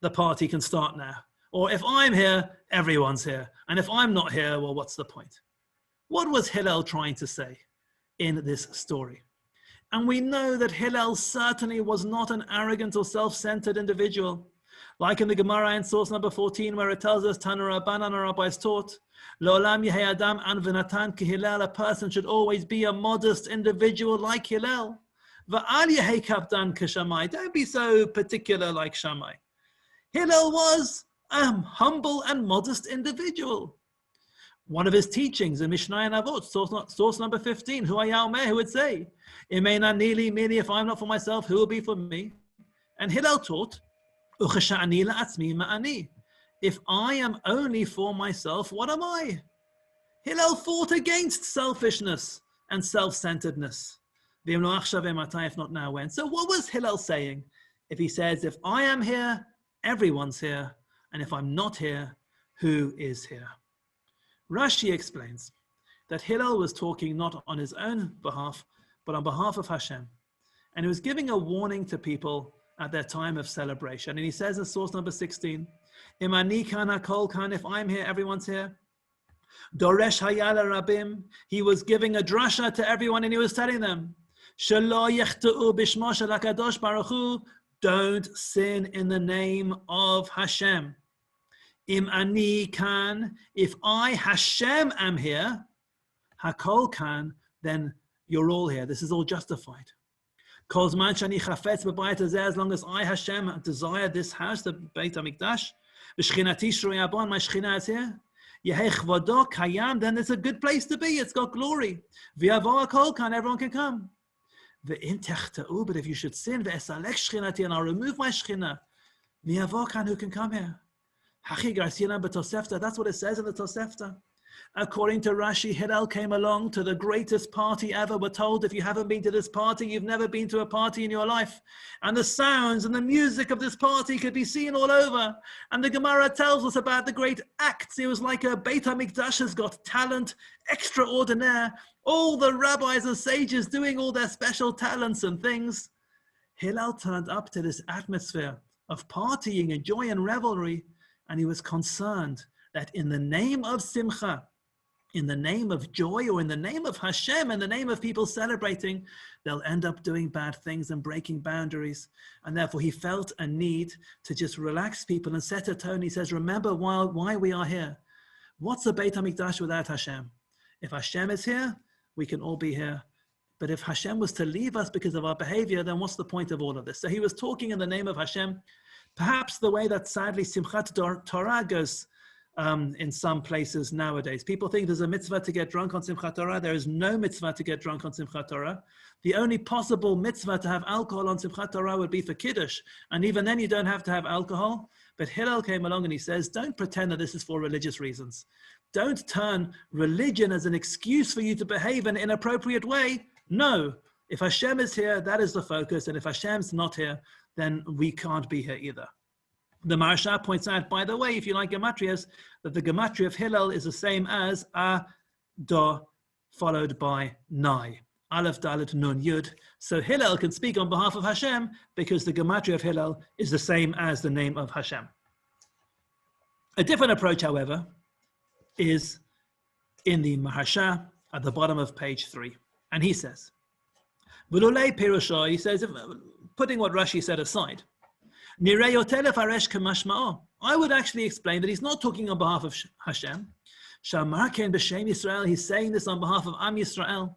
the party can start now. Or if I'm here, everyone's here. And if I'm not here, well, what's the point? What was Hillel trying to say in this story? And we know that Hillel certainly was not an arrogant or self-centered individual. Like in the Gemara in source number 14, where it tells us, Tanu Rabbanan, our rabbis taught, Le'olam yehei adam an v'natan ki Hillel, a person should always be a modest individual like Hillel. V'al yehei kapdan ki Shammai, don't be so particular like Shammai. Hillel was a humble and modest individual. One of his teachings in Mishnah and Avot, source number 15, who would say, Imeina nili mili, if I'm not for myself, who will be for me? And Hillel taught, if I am only for myself, what am I? Hillel fought against selfishness and self-centeredness. If not now, when? So what was Hillel saying? If he says, if I am here, everyone's here, and if I'm not here, who is here? Rashi explains that Hillel was talking not on his own behalf, but on behalf of Hashem. And he was giving a warning to people at their time of celebration. And he says in source number 16, Im ani kan hakol kan, if I'm here, everyone's here. Doresh hayala rabim, he was giving a drasha to everyone and he was telling them, Shelo yechta'u bishmo shel HaKadosh Baruch Hu, don't sin in the name of Hashem. Im ani kan, if I, Hashem, am here, hakol kan, then you're all here. This is all justified. As long as I, Hashem, desire this house, the Beit HaMikdash, my Shekhinah is here, then it's a good place to be. It's got glory. Everyone can come. But if you should sin, and I'll remove my Shekhinah, who can come here? That's what it says in the Tosefta. According to Rashi, Hillel came along to the greatest party ever. We're told if you haven't been to this party, you've never been to a party in your life. And the sounds and the music of this party could be seen all over. And the Gemara tells us about the great acts. It was like a Beit HaMikdash has got talent extraordinaire. All the rabbis and sages doing all their special talents and things. Hillel turned up to this atmosphere of partying and joy and revelry. And he was concerned that in the name of Simcha, in the name of joy, or in the name of Hashem, in the name of people celebrating, they'll end up doing bad things and breaking boundaries. And therefore he felt a need to just relax people and set a tone. He says, remember why we are here. What's a Beit HaMikdash without Hashem? If Hashem is here, we can all be here. But if Hashem was to leave us because of our behavior, then what's the point of all of this? So he was talking in the name of Hashem, perhaps the way that sadly Simchat Torah goes in some places nowadays. People think there's a mitzvah to get drunk on Simchat Torah. There is no mitzvah to get drunk on Simchat Torah. The only possible mitzvah to have alcohol on Simchat Torah would be for Kiddush. And even then you don't have to have alcohol. But Hillel came along and he says, don't pretend that this is for religious reasons. Don't turn religion as an excuse for you to behave in an inappropriate way. No, if Hashem is here, that is the focus. And if Hashem's not here, then we can't be here either. The Maharsha points out, by the way, if you like gematrias, that the gematria of Hillel is the same as do followed by nai. Aleph, Dalet, Nun, Yud. So Hillel can speak on behalf of Hashem because the gematria of Hillel is the same as the name of Hashem. A different approach, however, is in the Maharsha at the bottom of page 3. And he says, V'lulei pirusha, he says, putting what Rashi said aside, I would actually explain that he's not talking on behalf of Hashem. He's saying this on behalf of Am Yisrael.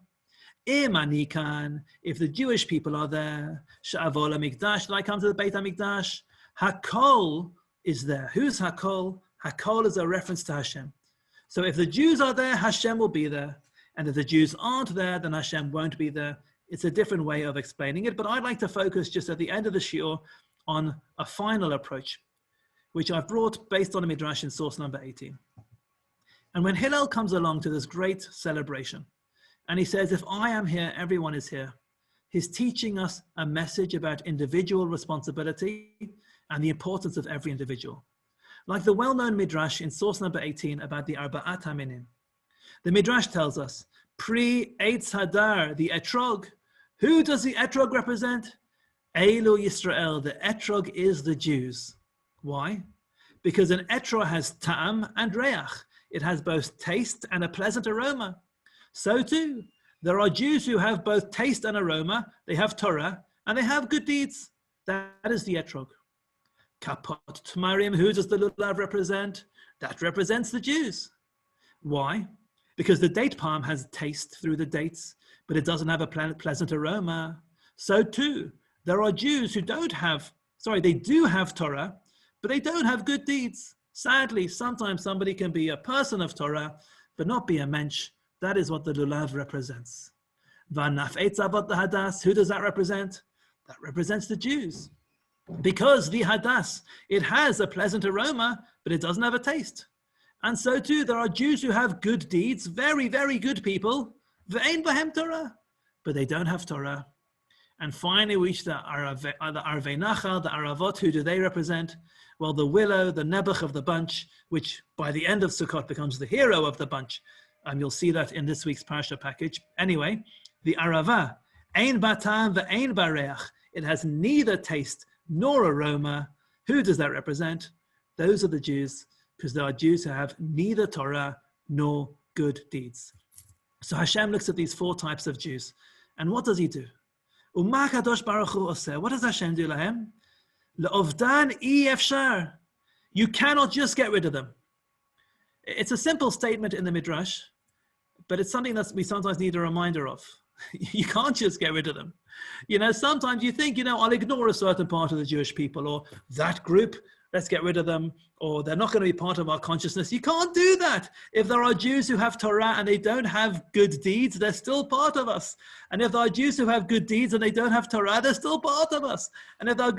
If the Jewish people are there, that I come to the Beit HaMikdash, Hakol is there. Who's Hakol? Hakol is a reference to Hashem. So if the Jews are there, Hashem will be there. And if the Jews aren't there, then Hashem won't be there. It's a different way of explaining it, but I'd like to focus just at the end of the shiur on a final approach, which I've brought based on a midrash in source number 18. And when Hillel comes along to this great celebration, and he says, if I am here, everyone is here, he's teaching us a message about individual responsibility and the importance of every individual. Like the well-known midrash in source number 18 about the Arba'at HaMinim. The midrash tells us, Pri Eitz Hadar, the etrog. Who does the etrog represent? Eilu Yisrael, the etrog is the Jews. Why? Because an etrog has ta'am and reach. It has both taste and a pleasant aroma. So too, there are Jews who have both taste and aroma. They have Torah and they have good deeds. That is the etrog. Kapot Tmarim, who does the lulav represent? That represents the Jews. Why? Because the date palm has taste through the dates, but it doesn't have a pleasant aroma. So too, there are Jews who they do have Torah, but they don't have good deeds. Sadly, sometimes somebody can be a person of Torah, but not be a mensch. That is what the lulav represents. Vanaf Eitzavot the Hadas, who does that represent? That represents the Jews. Because the Hadas, it has a pleasant aroma, but it doesn't have a taste. And so too, there are Jews who have good deeds, very, very good people, Ve'ein Bahem Torah, but they don't have Torah. And finally, we reach the Arvei Nachal, the Aravot. Who do they represent? Well, the willow, the Nebuch of the bunch, which by the end of Sukkot becomes the hero of the bunch. And you'll see that in this week's Parsha package. Anyway, the Arava, Ein batam ve'ein bareach. It has neither taste nor aroma. Who does that represent? Those are the Jews, because there are Jews who have neither Torah nor good deeds. So Hashem looks at these four types of Jews. And what does he do? What does Hashem do lahem? Le'ovdan I efshar. You cannot just get rid of them. It's a simple statement in the Midrash, but it's something that we sometimes need a reminder of. You can't just get rid of them. You know, sometimes you think, I'll ignore a certain part of the Jewish people, or that group, let's get rid of them, or they're not going to be part of our consciousness. You can't do that. If there are Jews who have Torah and they don't have good deeds, they're still part of us. And if there are Jews who have good deeds and they don't have Torah, they're still part of us. And if there are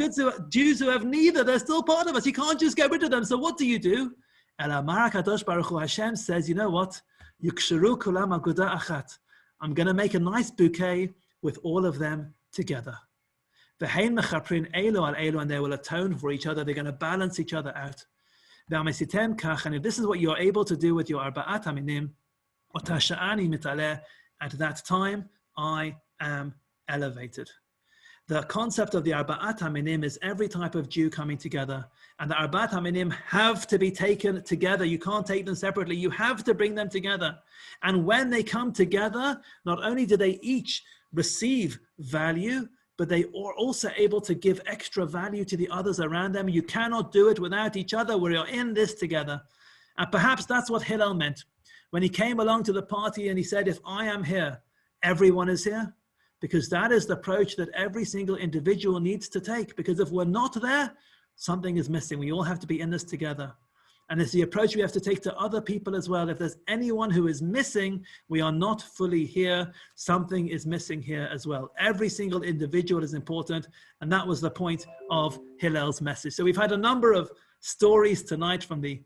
Jews who have neither, they're still part of us. You can't just get rid of them. So what do? Hashem says, you know what? Yuksharu kulam aguda achat. I'm going to make a nice bouquet with all of them together. And they will atone for each other. They're going to balance each other out. And if this is what you're able to do with your arba'at haminim, at that time, I am elevated. The concept of the arba'at haminim is every type of Jew coming together. And the arba'at haminim have to be taken together. You can't take them separately. You have to bring them together. And when they come together, not only do they each receive value, but they are also able to give extra value to the others around them. You cannot do it without each other. We are in this together. And perhaps that's what Hillel meant. When he came along to the party and he said, if I am here, everyone is here. Because that is the approach that every single individual needs to take. Because if we're not there, something is missing. We all have to be in this together. And it's the approach we have to take to other people as well. If there's anyone who is missing, we are not fully here. Something is missing here as well. Every single individual is important. And that was the point of Hillel's message. So we've had a number of stories tonight from the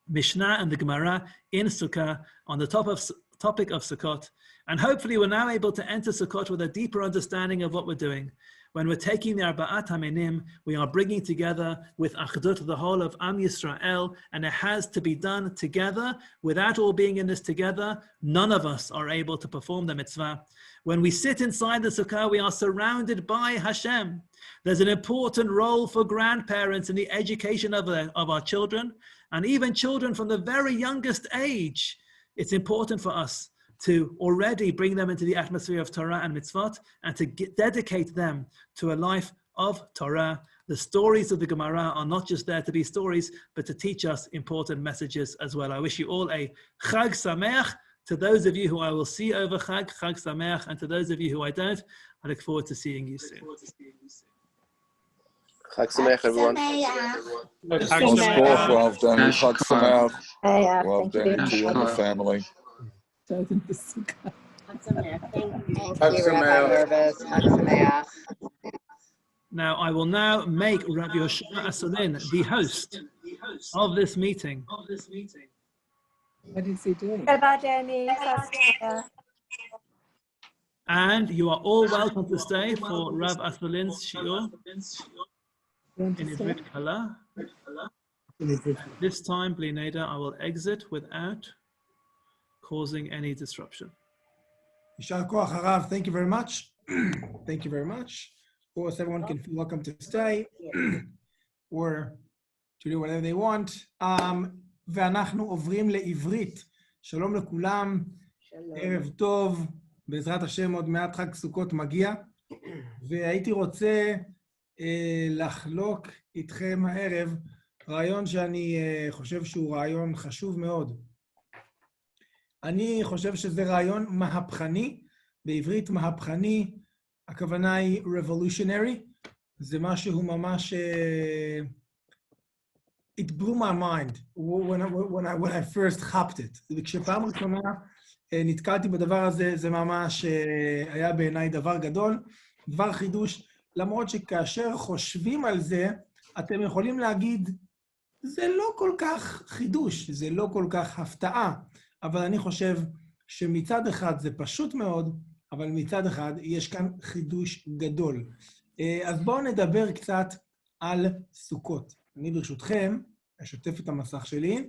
Mishnah and the Gemara in Sukkah on the topic of Sukkot. And hopefully we're now able to enter Sukkot with a deeper understanding of what we're doing. When we're taking the Arba'at HaMinim, we are bringing together with Achdut the whole of Am Yisrael, and it has to be done together. Without all being in this together, none of us are able to perform the mitzvah. When we sit inside the Sukkah, we are surrounded by Hashem. There's an important role for grandparents in the education of our children, and even children from the very youngest age. It's important for us to already bring them into the atmosphere of Torah and mitzvot, and to dedicate them to a life of Torah. The stories of the Gemara are not just there to be stories, but to teach us important messages as well. I wish you all a Chag Sameach. To those of you who I will see over Chag Sameach, and to those of you who I don't, I look forward to seeing you soon. Chag Sameach, everyone. Well done. Chag Sameach. Well done to you and the family. Now, I will now make Rabbi Yoshua Asolin the host of this meeting. What is he doing? And you are all welcome to stay for Rav Asolin's shiur in Ivrit Kala. This time, Bli Neder, I will exit without causing any disruption. Yishar Koach Harav, thank you very much. Thank you very much. Of course, everyone can feel welcome to stay or to do whatever they want. ואנחנו עוברים לעברית. שלום לכולם, ערב טוב, בעזרת השם עוד מעט חג סוכות מגיע, והייתי רוצה לחלוק איתכם הערב רעיון שאני חושב שהוא רעיון חשוב מאוד. אני חושב שזה רעיון מהפכני, בעברית מהפכני, הכוונה היא revolutionary, זה משהו ממש, it blew my mind when I first hopped it. כשפעם ראשונה נתקלתי בדבר הזה, זה ממש היה בעיניי דבר גדול, דבר חידוש, למרות שכאשר חושבים על זה, אתם יכולים להגיד, זה לא כל כך חידוש, זה לא כל כך הפתעה, אבל אני חושב שמצד אחד זה פשוט מאוד, אבל מצד אחד יש כאן חידוש גדול. אז בואו נדבר קצת על סוכות. אני ברשותכם אשתף את המסך שלי.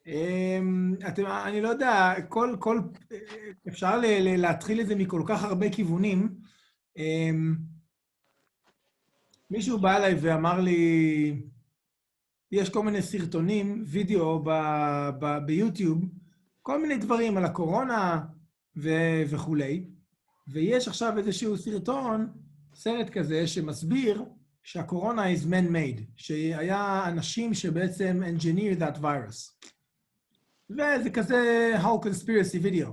אני לא יודע, אפשר להתחיל את זה מכל כך הרבה כיוונים. מישהו בא אליי ואמר לי, יש כל מיני סרטונים, וידאו ביוטיוב, כל מיני דברים על הקורונה וכולי, ויש עכשיו איזשהו סרט כזה שמסביר שהקורונה is man-made, שהיה אנשים שבעצם engineer that virus. וזה כזה whole conspiracy video.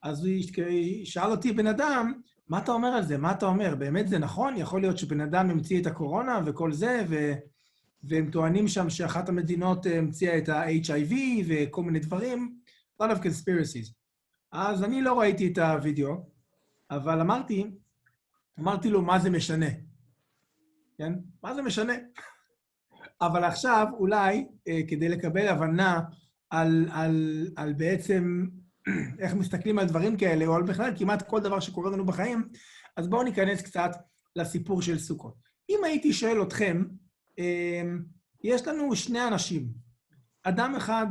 אז הוא שאל אותי בן אדם, מה אתה אומר על זה? מה אתה אומר? באמת זה נכון? יכול להיות שבן אדם המציא את הקורונה וכל זה, והם טוענים שם שאחת המדינות המציאה את ה-HIV וכל מיני דברים, a lot of conspiracies. אז אני לא ראיתי את הוידאו, אבל אמרתי לו, מה זה משנה? כן? מה זה משנה? אבל עכשיו, אולי, כדי לקבל הבנה על בעצם איך מסתכלים על דברים כאלה, או על בכלל כמעט כל דבר שקורה לנו בחיים, אז בואו ניכנס קצת לסיפור של סוכות. אם הייתי שואל אתכם, יש לנו שני אנשים. אדם אחד,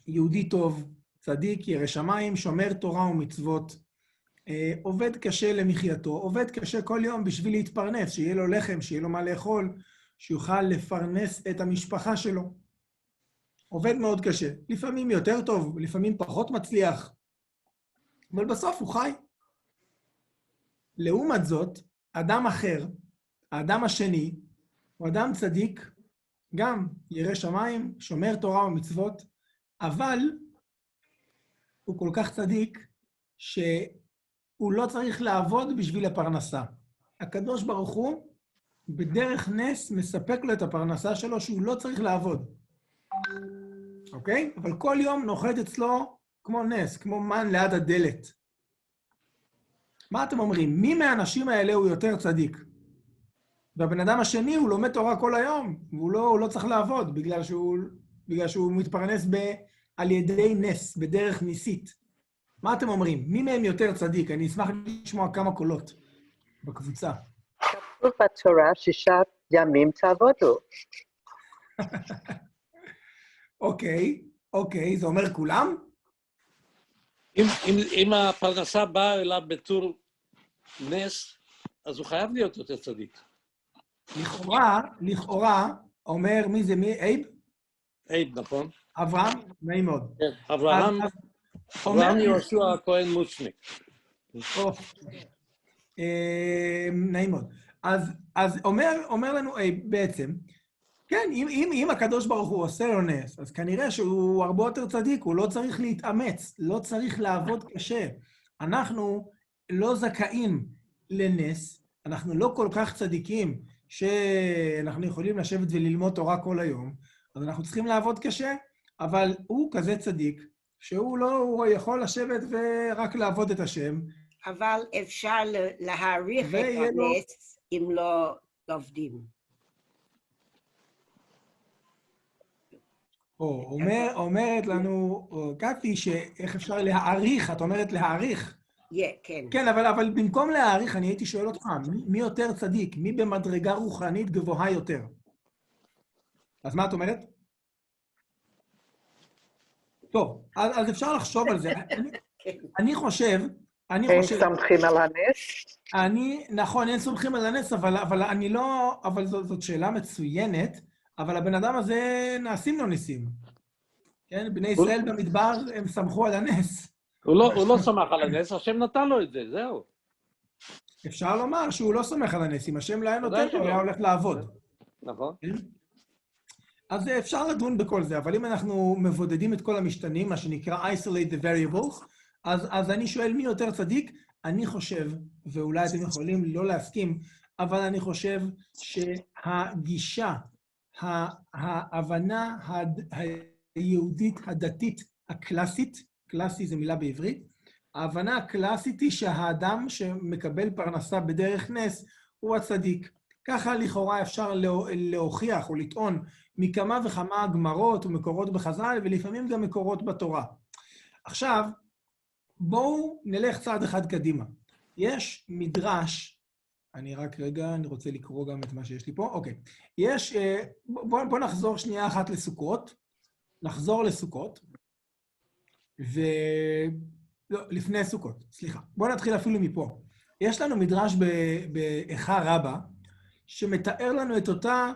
יהודי טוב, צדיק, ירא שמיים, שומר תורה ומצוות, עובד קשה למחייתו, עובד קשה כל יום בשביל להתפרנס, שיהיה לו לחם, שיהיה לו מה לאכול, שיוכל לפרנס את המשפחה שלו. עובד מאוד קשה. לפעמים יותר טוב, לפעמים פחות מצליח, אבל בסוף הוא חי. לעומת זאת, אדם אחר, האדם השני, הוא אדם צדיק, גם ירא שמיים, שומר תורה ומצוות, אבל הוא כל כך צדיק שהוא לא צריך לעבוד בשביל הפרנסה. הקדוש ברוך הוא בדרך נס מספק לו את הפרנסה שלו שהוא לא צריך לעבוד. אוקיי? אבל כל יום נוחת אצלו כמו נס, כמו מן ליד הדלת. מה אתם אומרים? מי מהאנשים האלה הוא יותר צדיק? והבן אדם השני הוא לומד תורה כל היום, והוא לא צריך לעבוד, בגלל שהוא מתפרנס על ידי נס, בדרך ניסית. מה אתם אומרים? מי מהם יותר צדיק? אני אשמח לשמוע כמה קולות בקבוצה. כתוב בתורה 6 ימים תעבודו. אוקיי, זה אומר כולם? אם הפרנסה באה אליו בתור נס, אז הוא חייב להיות יותר צדיק. לכאורה, אומר מי זה מי? אייב? אייב, נכון. אברהם? נעים מאוד. כן, אברהם יהושע הכהן מוצ'ניק. נעים מאוד. אז אומר לנו אייב בעצם, כן, אם הקדוש ברוך הוא עושה לו נס, אז כנראה שהוא הרבה יותר צדיק, הוא לא צריך להתאמץ, לא צריך לעבוד קשה. אנחנו לא זכאים לנס, אנחנו לא כל כך צדיקים שאנחנו יכולים לשבת וללמוד תורה כל היום, אז אנחנו צריכים לעבוד קשה, אבל הוא כזה צדיק, הוא יכול לשבת ורק לעבוד את השם. אבל אפשר להעריך את הנס אם לא עובדים. אומרת לנו, קטי, שאיך אפשר להעריך, את אומרת להעריך. כן. כן, אבל במקום להעריך, אני הייתי שואל אותך, מי יותר צדיק? מי במדרגה רוחנית גבוהה יותר? אז מה את אומרת? טוב, אז אפשר לחשוב על זה. אני חושב... אין סומכים על הנס? נכון, אין סומכים על הנס, אבל אני לא... אבל זאת שאלה מצוינת, אבל הבן אדם הזה נעשים לו ניסים. כן? בני ישראל במדבר, הם סמכו על הנס. הוא לא סמך על הנס, השם נתן לו את זה, זהו. אפשר לומר שהוא לא סומך על הנס, אם השם לא היה נותן לו, הוא היה הולך לעבוד. נכון. אז אפשר לדון בכל זה, אבל אם אנחנו מבודדים את כל המשתנים, מה שנקרא isolate the variables, אז אני שואל מי יותר צדיק, אני חושב, ואולי אתם יכולים לא להסכים, אבל אני חושב שהגישה, ההבנה היהודית הדתית הקלאסית, קלאסי זה מילה בעברית, ההבנה הקלאסית היא שהאדם שמקבל פרנסה בדרך נס הוא הצדיק. ככה לכאורה אפשר להוכיח או לטעון מכמה וכמה גמרות ומקורות בחז"ל, ולפעמים גם מקורות בתורה. עכשיו, בואו נלך צעד אחד קדימה. יש מדרש, אני רוצה לקרוא גם את מה שיש לי פה, אוקיי. בואו נחזור שנייה אחת לסוכות, נחזור לסוכות, לא, לפני סוכות, סליחה. בואו נתחיל אפילו מפה. יש לנו מדרש באיכה רבה, שמתאר לנו את אותה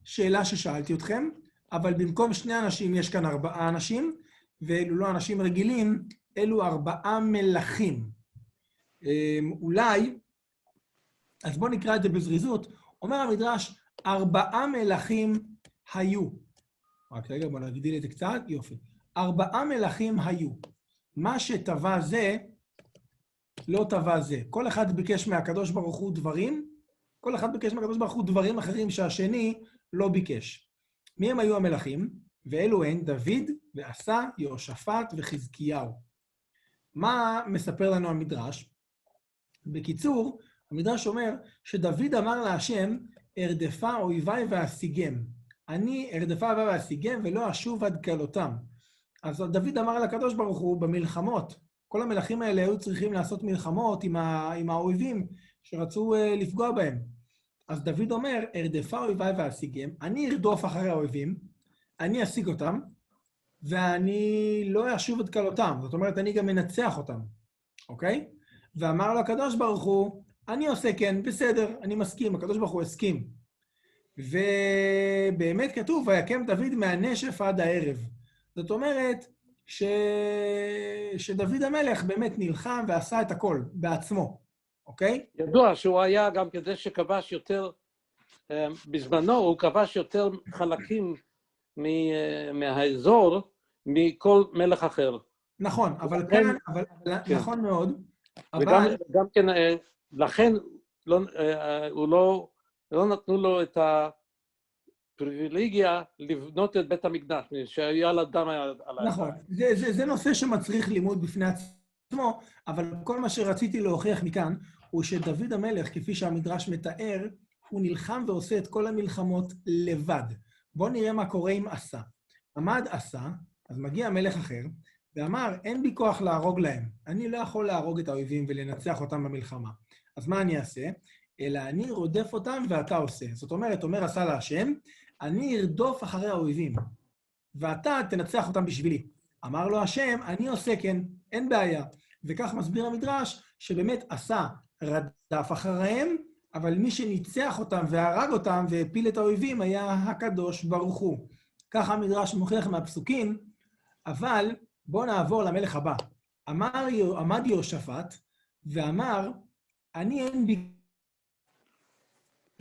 שאלה ששאלתי אתכם, אבל במקום 2 אנשים יש כאן 4 אנשים, ואלו לא אנשים רגילים, אלו 4 מלכים. אולי, אז בואו נקרא את זה בזריזות, אומר המדרש, 4 מלכים היו. רק רגע, בואו נגדיל את זה קצת, יופי. 4 מלכים היו. מה שטבע זה, לא טבע זה. כל אחד ביקש מהקדוש ברוך הוא דברים, כל אחד ביקש מהקדוש ברוך הוא דברים אחרים שהשני לא ביקש. מי הם היו המלכים? ואלו הן דוד ועשה, יהושפט וחזקיהו. מה מספר לנו המדרש? בקיצור, המדרש אומר שדוד אמר להשם, ארדפה אויביי ואשיגם. אני ארדפה אויביי ואשיגם ולא אשוב עד כלותם. אז דוד אמר לקדוש ברוך הוא במלחמות, כל המלכים האלה היו צריכים לעשות מלחמות עם האויבים שרצו לפגוע בהם. אז דוד אומר, ארדפה אויביי ואשיגם, אני ארדוף אחרי האויבים, אני אשיג אותם, ואני לא אשוב עד כלותם. זאת אומרת, אני גם מנצח אותם, אוקיי? ואמר לו הקדוש ברוך הוא, אני עושה כן, בסדר, אני מסכים, הקדוש ברוך הוא הסכים. ובאמת כתוב, ויקם דוד מהנשף עד הערב. זאת אומרת, שדוד המלך באמת נלחם ועשה את הכל בעצמו, אוקיי? ידוע שהוא היה גם כדי שכבש יותר, בזמנו הוא כבש יותר חלקים מהאזור מכל מלך אחר. נכון, אבל כאן, נכון מאוד. וגם כן, לכן לא נתנו לו את הפריבילגיה לבנות את בית המקדש, שהיה לה דם על ה... נכון, זה נושא שמצריך לימוד בפני עצמו, אבל כל מה שרציתי להוכיח מכאן, הוא שדוד המלך, כפי שהמדרש מתאר, הוא נלחם ועושה את כל המלחמות לבד. בואו נראה מה קורה עם עשה. עמד עשה, אז מגיע מלך אחר, ואמר, אין בי כוח להרוג להם. אני לא יכול להרוג את האויבים ולנצח אותם במלחמה. אז מה אני אעשה? אלא אני רודף אותם ואתה עושה. זאת אומרת, אומר עשה להשם, אני ארדוף אחרי האויבים, ואתה תנצח אותם בשבילי. אמר לו השם, אני עושה כן, אין בעיה. וכך מסביר המדרש, שבאמת עשה רדף אחריהם, אבל מי שניצח אותם והרג אותם והפיל את האויבים היה הקדוש ברוך הוא. ככה המדרש מוכיח מהפסוקים, אבל בואו נעבור למלך הבא. עמד יהושפט ואמר, אני אין בי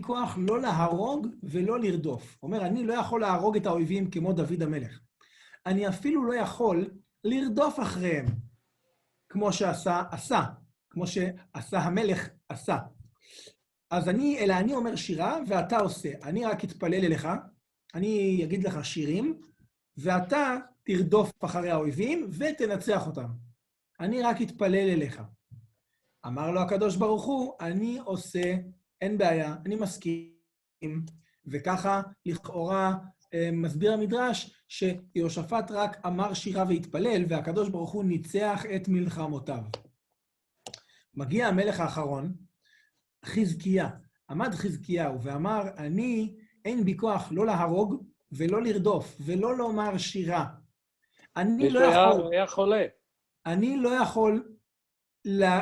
כוח לא להרוג ולא לרדוף. הוא אומר, אני לא יכול להרוג את האויבים כמו דוד המלך. אני אפילו לא יכול לרדוף אחריהם, כמו שעשה, כמו שעשה המלך עשה. אז אני אומר שירה ואתה עושה. אני רק אתפלל אליך, אני אגיד לך שירים, ואתה תרדוף אחרי האויבים ותנצח אותם. אני רק אתפלל אליך. אמר לו הקדוש ברוך הוא, אני עושה, אין בעיה, אני מסכים. וככה לכאורה מסביר המדרש שיהושפט רק אמר שירה והתפלל, והקדוש ברוך הוא ניצח את מלחמותיו. מגיע המלך האחרון, חזקיה. עמד חזקיהו ואמר, אני אין בי כוח לא להרוג ולא לרדוף ולא לומר שירה. אני לא יכול... היה חולה. אני לא יכול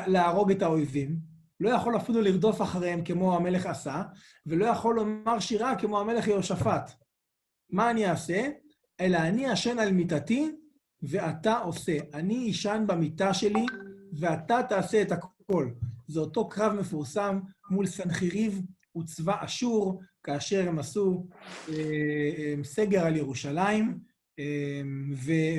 להרוג את האויבים, לא יכול אפילו לרדוף אחריהם כמו המלך עשה, ולא יכול לומר שירה כמו המלך יהושפט. מה אני אעשה? אלא אני אשן על מיטתי ואתה עושה. אני אשן במיטה שלי ואתה תעשה את הכל. זה אותו קרב מפורסם מול סנחריב וצבא אשור, כאשר הם עשו סגר על ירושלים,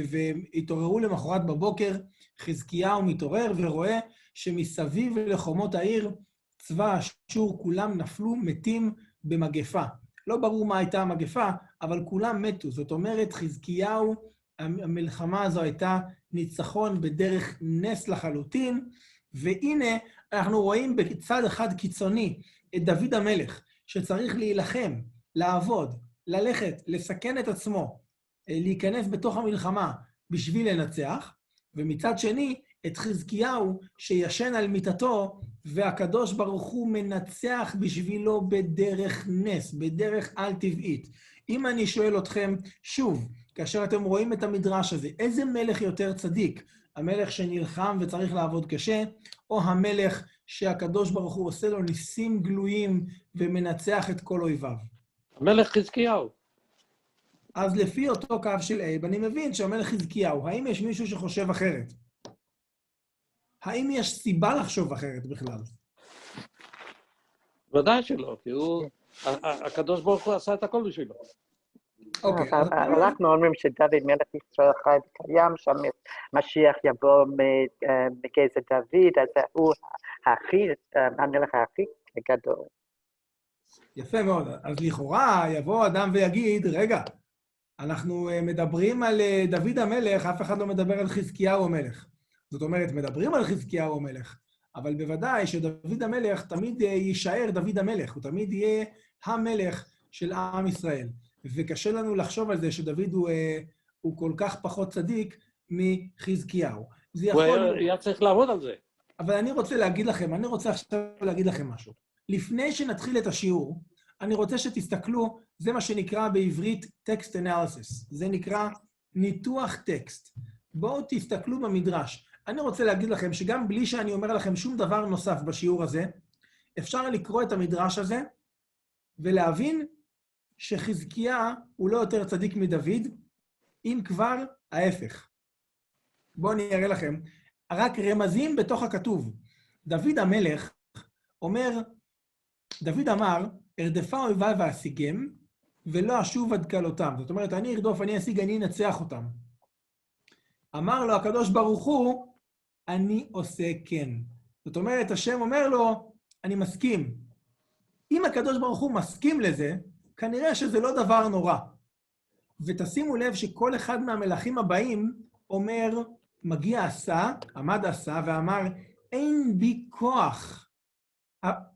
והתעוררו למחרת בבוקר, חזקיהו מתעורר ורואה שמסביב לחומות העיר, צבא אשור כולם נפלו מתים במגפה. לא ברור מה הייתה המגפה, אבל כולם מתו. זאת אומרת, חזקיהו, המלחמה הזו הייתה ניצחון בדרך נס לחלוטין, והנה אנחנו רואים בצד אחד קיצוני את דוד המלך, שצריך להילחם, לעבוד, ללכת, לסכן את עצמו, להיכנס בתוך המלחמה בשביל לנצח, ומצד שני את חזקיהו שישן על מיטתו, והקדוש ברוך הוא מנצח בשבילו בדרך נס, בדרך על טבעית. אם אני שואל אתכם שוב, כאשר אתם רואים את המדרש הזה, איזה מלך יותר צדיק? המלך שנלחם וצריך לעבוד קשה, או המלך שהקדוש ברוך הוא עושה לו ניסים גלויים ומנצח את כל אויביו? המלך חזקיהו. אז לפי אותו קו של אייב, אני מבין שהמלך חזקיהו, האם יש מישהו שחושב אחרת? האם יש סיבה לחשוב אחרת בכלל? ודאי שלא, כי הקדוש ברוך הוא עשה את הכל בשבילו. אוקיי. אנחנו אומרים שדוד מלך ישראל חי וקיים, שהמשיח יבוא מגזע דוד, אז הוא המלך הכי גדול. יפה מאוד. אז לכאורה יבוא אדם ויגיד, רגע, אנחנו מדברים על דוד המלך, אף אחד לא מדבר על חזקיהו המלך. זאת אומרת, מדברים על חזקיהו המלך, אבל בוודאי שדוד המלך תמיד יישאר דוד המלך, הוא תמיד יהיה המלך של עם ישראל. וקשה לנו לחשוב על זה שדוד הוא כל כך פחות צדיק מחזקיהו. הוא היה צריך לעבוד על זה. אבל אני רוצה עכשיו להגיד לכם משהו. לפני שנתחיל את השיעור, אני רוצה שתסתכלו, זה מה שנקרא בעברית text analysis, זה נקרא ניתוח טקסט. בואו תסתכלו במדרש. אני רוצה להגיד לכם שגם בלי שאני אומר לכם שום דבר נוסף בשיעור הזה, אפשר לקרוא את המדרש הזה ולהבין שחזקיה הוא לא יותר צדיק מדוד, אם כבר ההפך. בואו אני אראה לכם, רק רמזים בתוך הכתוב. דוד המלך אומר, דוד אמר, ארדפה אויביי ואשיגם, ולא אשוב עד כלותם. זאת אומרת, אני ארדוף, אני אשיג, אני אנצח אותם. אמר לו הקדוש ברוך הוא, אני עושה כן. זאת אומרת, השם אומר לו, אני מסכים. אם הקדוש ברוך הוא מסכים לזה, כנראה שזה לא דבר נורא. ותשימו לב שכל אחד מהמלכים הבאים אומר, מגיע עשה, עמד עשה ואמר, אין בי כוח.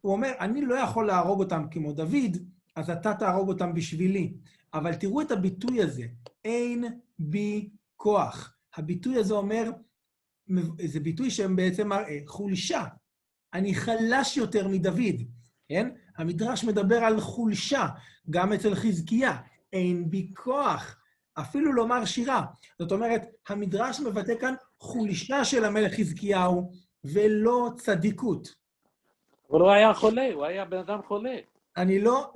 הוא אומר, אני לא יכול להרוג אותם כמו דוד, אז אתה תהרוג אותם בשבילי. אבל תראו את הביטוי הזה, אין בי כוח. הביטוי הזה אומר, זה ביטוי שהם בעצם מראה חולשה. אני חלש יותר מדוד, כן? המדרש מדבר על חולשה, גם אצל חזקיה, אין בי כוח. אפילו לומר שירה. זאת אומרת, המדרש מבטא כאן חולשה של המלך חזקיהו, ולא צדיקות. אבל הוא היה חולה, הוא היה בן אדם חולה.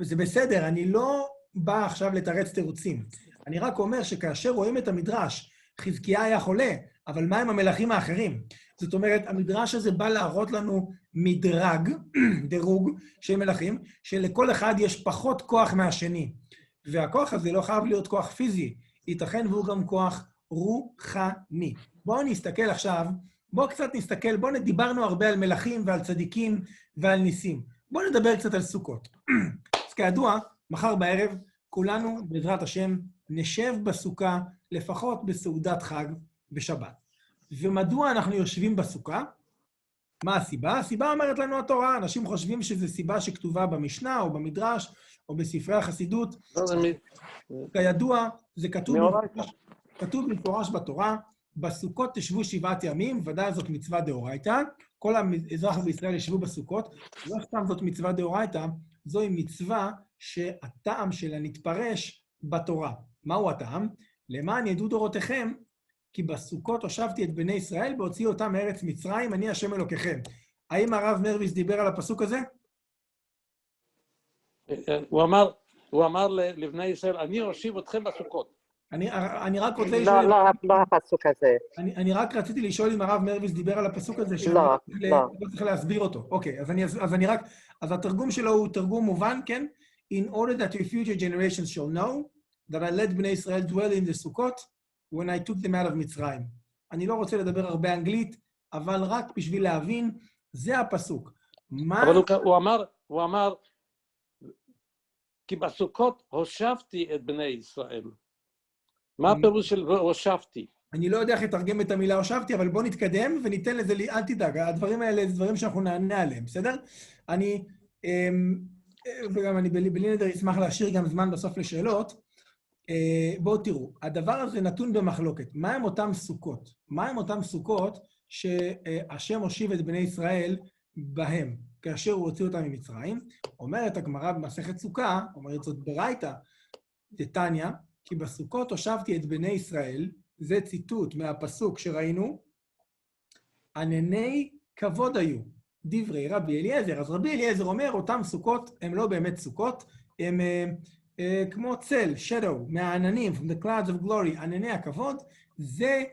זה בסדר, אני לא בא עכשיו לתרץ תירוצים. אני רק אומר שכאשר רואים את המדרש, חזקיה היה חולה, אבל מה עם המלכים האחרים? זאת אומרת, המדרש הזה בא להראות לנו מדרג, דירוג של מלכים, שלכל אחד יש פחות כוח מהשני. והכוח הזה לא חייב להיות כוח פיזי, ייתכן והוא גם כוח רוחני. בואו נסתכל עכשיו, דיברנו הרבה על מלכים ועל צדיקים ועל ניסים. בואו נדבר קצת על סוכות. אז כידוע, מחר בערב, כולנו, בעזרת השם, נשב בסוכה, לפחות בסעודת חג בשבת. ומדוע אנחנו יושבים בסוכה? מה הסיבה? הסיבה אומרת לנו התורה, אנשים חושבים שזו סיבה שכתובה במשנה או במדרש או בספרי החסידות. כידוע, זה כתוב במפורש בתורה, בסוכות תשבו 7 ימים, ודאי זאת מצווה דאורייתא, כל האזרחים בישראל ישבו בסוכות, לא סתם זאת מצווה דאורייתא, זוהי מצווה שהטעם שלה נתפרש בתורה. מהו הטעם? למען ידעו דורותיכם, כי בסוכות הושבתי את בני ישראל, בהוציאו אותם מארץ מצרים, אני השם אלוקיכם. האם הרב מרוויס דיבר על הפסוק הזה? הוא אמר לבני ישראל, אני אושיב אתכם בסוכות. אני רק רוצה לשאול... לא הפסוק הזה. אני רק רציתי לשאול אם הרב מרוויס דיבר על הפסוק הזה, לא צריך להסביר אותו. אוקיי, אז התרגום שלו הוא תרגום מובן, כן? In order that your future generations shall know that I let בני ישראל dwell in the Sukkot when I took them out of מצרים. אני לא רוצה לדבר הרבה אנגלית, אבל רק בשביל להבין, זה הפסוק. אבל הוא אמר, כי בסוכות הושבתי את בני ישראל. מה הפירוש של הושבתי? אני לא יודע איך לתרגם את המילה הושבתי, אבל בואו נתקדם וניתן לזה, אל תדאג, הדברים האלה זה דברים שאנחנו נענה עליהם, בסדר? וגם אני בלי נדר אשמח להשאיר גם זמן בסוף לשאלות. בואו תראו, הדבר הזה נתון במחלוקת. מה הם אותם סוכות? מה הם אותם סוכות שהשם הושיב את בני ישראל בהם, כאשר הוא הוציא אותם ממצרים? אומרת הגמרא במסכת סוכה, אומרת זאת ברייתא, דתניא, כי בסוכות הושבתי את בני ישראל, זה ציטוט מהפסוק שראינו, ענני כבוד היו, דברי רבי אליעזר. אז רבי אליעזר אומר, אותם סוכות הם לא באמת סוכות, הם כמו צל, shadow, מהעננים, from the clouds of glory, ענני הכבוד, זה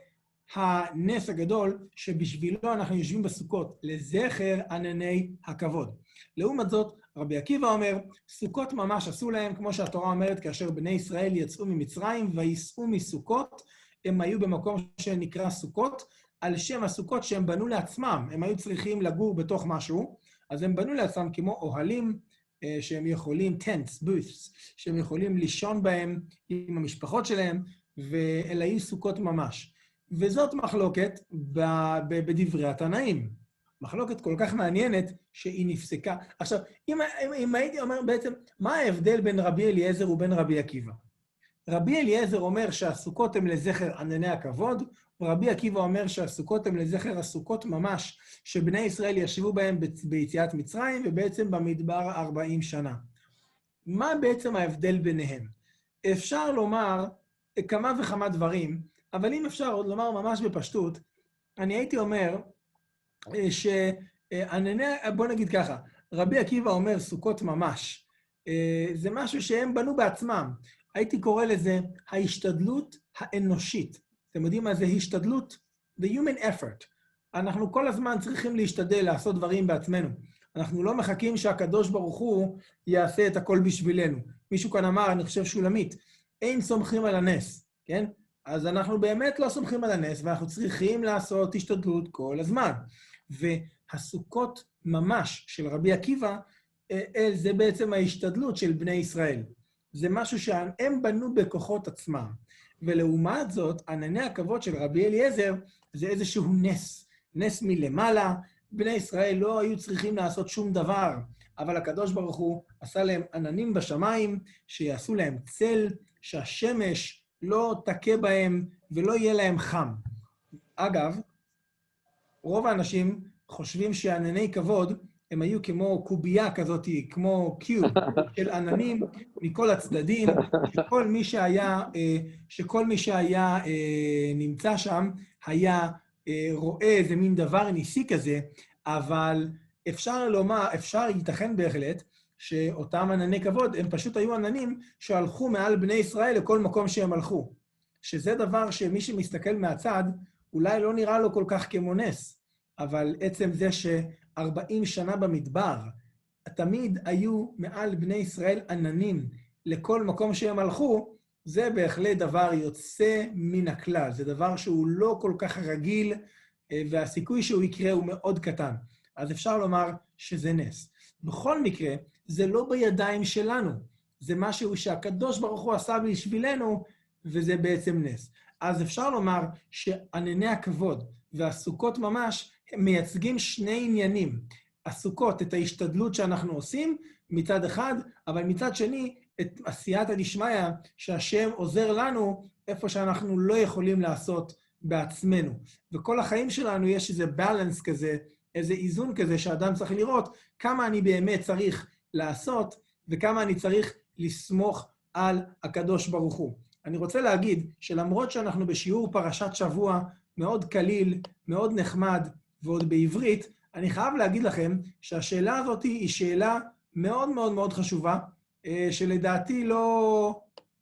הנס הגדול שבשבילו אנחנו יושבים בסוכות, לזכר ענני הכבוד. לעומת זאת, רבי עקיבא אומר, סוכות ממש עשו להם, כמו שהתורה אומרת, כאשר בני ישראל יצאו ממצרים ויסעו מסוכות, הם היו במקום שנקרא סוכות, על שם הסוכות שהם בנו לעצמם, הם היו צריכים לגור בתוך משהו, אז הם בנו לעצמם כמו אוהלים, שהם יכולים, tents, booths, שהם יכולים לישון בהם עם המשפחות שלהם, ואלה היו סוכות ממש. וזאת מחלוקת בדברי התנאים. מחלוקת כל כך מעניינת שהיא נפסקה. עכשיו, אם הייתי אומר בעצם, מה ההבדל בין רבי אליעזר ובין רבי עקיבא? רבי אליעזר אומר שהסוכות הם לזכר ענני הכבוד, ורבי עקיבא אומר שהסוכות הם לזכר הסוכות ממש, שבני ישראל ישבו בהם ביציאת מצרים, ובעצם במדבר 40 שנה. מה בעצם ההבדל ביניהם? אפשר לומר כמה וכמה דברים, אבל אם אפשר עוד לומר ממש בפשטות, אני הייתי אומר שענני, בוא נגיד ככה, רבי עקיבא אומר סוכות ממש, זה משהו שהם בנו בעצמם. הייתי קורא לזה ההשתדלות האנושית. אתם יודעים מה זה השתדלות? The human effort. אנחנו כל הזמן צריכים להשתדל לעשות דברים בעצמנו. אנחנו לא מחכים שהקדוש ברוך הוא יעשה את הכל בשבילנו. מישהו כאן אמר, אני חושב שולמית, אין סומכים על הנס, כן? אז אנחנו באמת לא סומכים על הנס, ואנחנו צריכים לעשות השתדלות כל הזמן. והסוכות ממש של רבי עקיבא, זה בעצם ההשתדלות של בני ישראל. זה משהו שהם בנו בכוחות עצמם. ולעומת זאת, ענני הכבוד של רבי אליעזר, זה איזשהו נס. נס מלמעלה, בני ישראל לא היו צריכים לעשות שום דבר, אבל הקדוש ברוך הוא עשה להם עננים בשמיים, שיעשו להם צל, שהשמש לא תכה בהם ולא יהיה להם חם. אגב, רוב האנשים חושבים שענני כבוד, הם היו כמו קובייה כזאת, כמו קיוב של עננים מכל הצדדים, שכל מי שהיה נמצא שם, היה רואה איזה מין דבר ניסי כזה, אבל אפשר לומר, ייתכן בהחלט, שאותם ענני כבוד, הם פשוט היו עננים שהלכו מעל בני ישראל לכל מקום שהם הלכו. שזה דבר שמי שמסתכל מהצד, אולי לא נראה לו כל כך כמו נס, אבל עצם זה ש40 שנה במדבר, תמיד היו מעל בני ישראל עננים לכל מקום שהם הלכו, זה בהחלט דבר יוצא מן הכלל. זה דבר שהוא לא כל כך רגיל, והסיכוי שהוא יקרה הוא מאוד קטן. אז אפשר לומר שזה נס. בכל מקרה, זה לא בידיים שלנו. זה משהו שהקדוש ברוך הוא עשה בשבילנו, וזה בעצם נס. אז אפשר לומר שענני הכבוד והסוכות ממש מייצגים שני עניינים. הסוכות, את ההשתדלות שאנחנו עושים מצד אחד, אבל מצד שני, את עשיית הדשמיא שהשם עוזר לנו איפה שאנחנו לא יכולים לעשות בעצמנו. וכל החיים שלנו יש איזה בלנס כזה, איזה איזון כזה שאדם צריך לראות כמה אני באמת צריך לעשות וכמה אני צריך לסמוך על הקדוש ברוך הוא. אני רוצה להגיד שלמרות שאנחנו בשיעור פרשת שבוע מאוד קליל, מאוד נחמד ועוד בעברית, אני חייב להגיד לכם שהשאלה הזאת היא שאלה מאוד מאוד מאוד חשובה, שלדעתי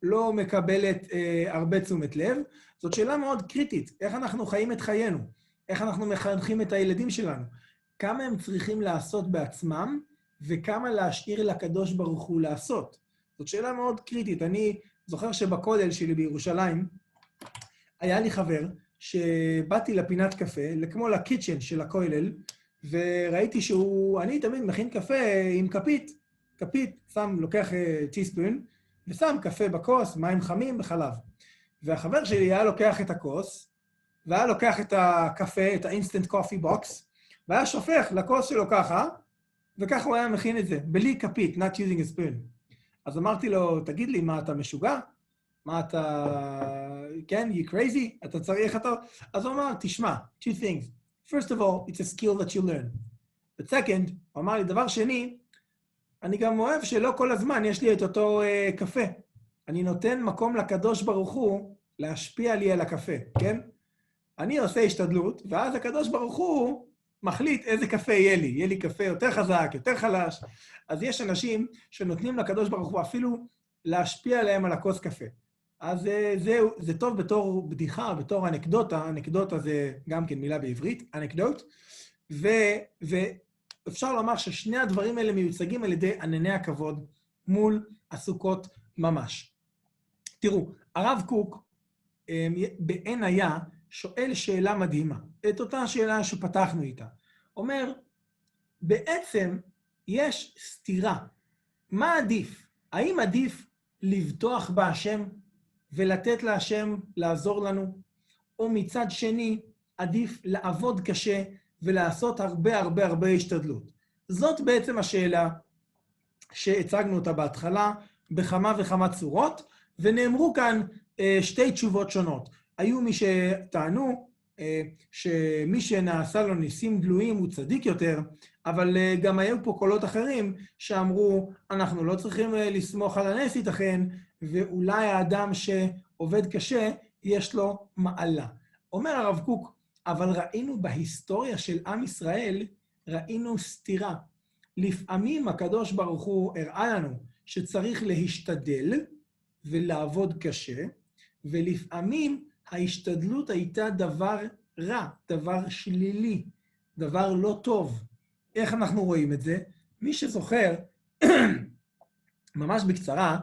לא מקבלת הרבה תשומת לב. זאת שאלה מאוד קריטית, איך אנחנו חיים את חיינו, איך אנחנו מחנכים את הילדים שלנו, כמה הם צריכים לעשות בעצמם, וכמה להשאיר לקדוש ברוך הוא לעשות. זאת שאלה מאוד קריטית. אני זוכר שבכולל שלי בירושלים, היה לי חבר שבאתי לפינת קפה, כמו לקיצ'ן של הכולל, וראיתי אני תמיד מכין קפה עם כפית, לוקח טיספון, ושם קפה בכוס, מים חמים וחלב. והחבר שלי היה לוקח את הכוס, והיה לוקח את הקפה, את האינסטנט קופי בוקס, והיה שופך לכוס שלו ככה, וככה הוא היה מכין את זה, בלי כפית, not using a spoon. אז אמרתי לו, תגיד לי, מה אתה משוגע? מה אתה, כן, you crazy? אתה צריך אתה? אז הוא אמר, תשמע, two things. First of all, it's a skill that you learn. But second, הוא אמר לי, דבר שני, אני גם אוהב שלא כל הזמן יש לי את אותו קפה. אני נותן מקום לקדוש ברוך הוא להשפיע לי על הקפה, כן? אני עושה השתדלות, ואז הקדוש ברוך הוא מחליט איזה קפה יהיה לי. יהיה לי קפה יותר חזק, יותר חלש. אז יש אנשים שנותנים לקדוש ברוך הוא אפילו להשפיע עליהם על הכוס קפה. אז זה טוב בתור בדיחה, בתור אנקדוטה. אנקדוטה זה גם כן מילה בעברית, אנקדוט. ואפשר לומר ששני הדברים האלה מיוצגים על ידי ענני הכבוד מול הסוכות ממש. תראו, הרב קוק בעין היה שואל שאלה מדהימה, את אותה שאלה שפתחנו איתה. אומר, בעצם יש סתירה. מה עדיף? האם עדיף לבטוח בהשם ולתת להשם לעזור לנו? או מצד שני, עדיף לעבוד קשה ולעשות הרבה השתדלות? זאת בעצם השאלה שהצגנו אותה בהתחלה בכמה וכמה צורות, ונאמרו כאן שתי תשובות שונות. היו מי שטענו שמי שנעשה לו ניסים גלויים הוא צדיק יותר, אבל גם היו פה קולות אחרים שאמרו, אנחנו לא צריכים לסמוך על הנס ייתכן, ואולי האדם שעובד קשה יש לו מעלה. אומר הרב קוק, אבל ראינו בהיסטוריה של עם ישראל, ראינו סתירה. לפעמים הקדוש ברוך הוא הראה לנו שצריך להשתדל ולעבוד קשה, ולפעמים ההשתדלות הייתה דבר רע, דבר שלילי, דבר לא טוב. איך אנחנו רואים את זה? מי שזוכר, ממש בקצרה,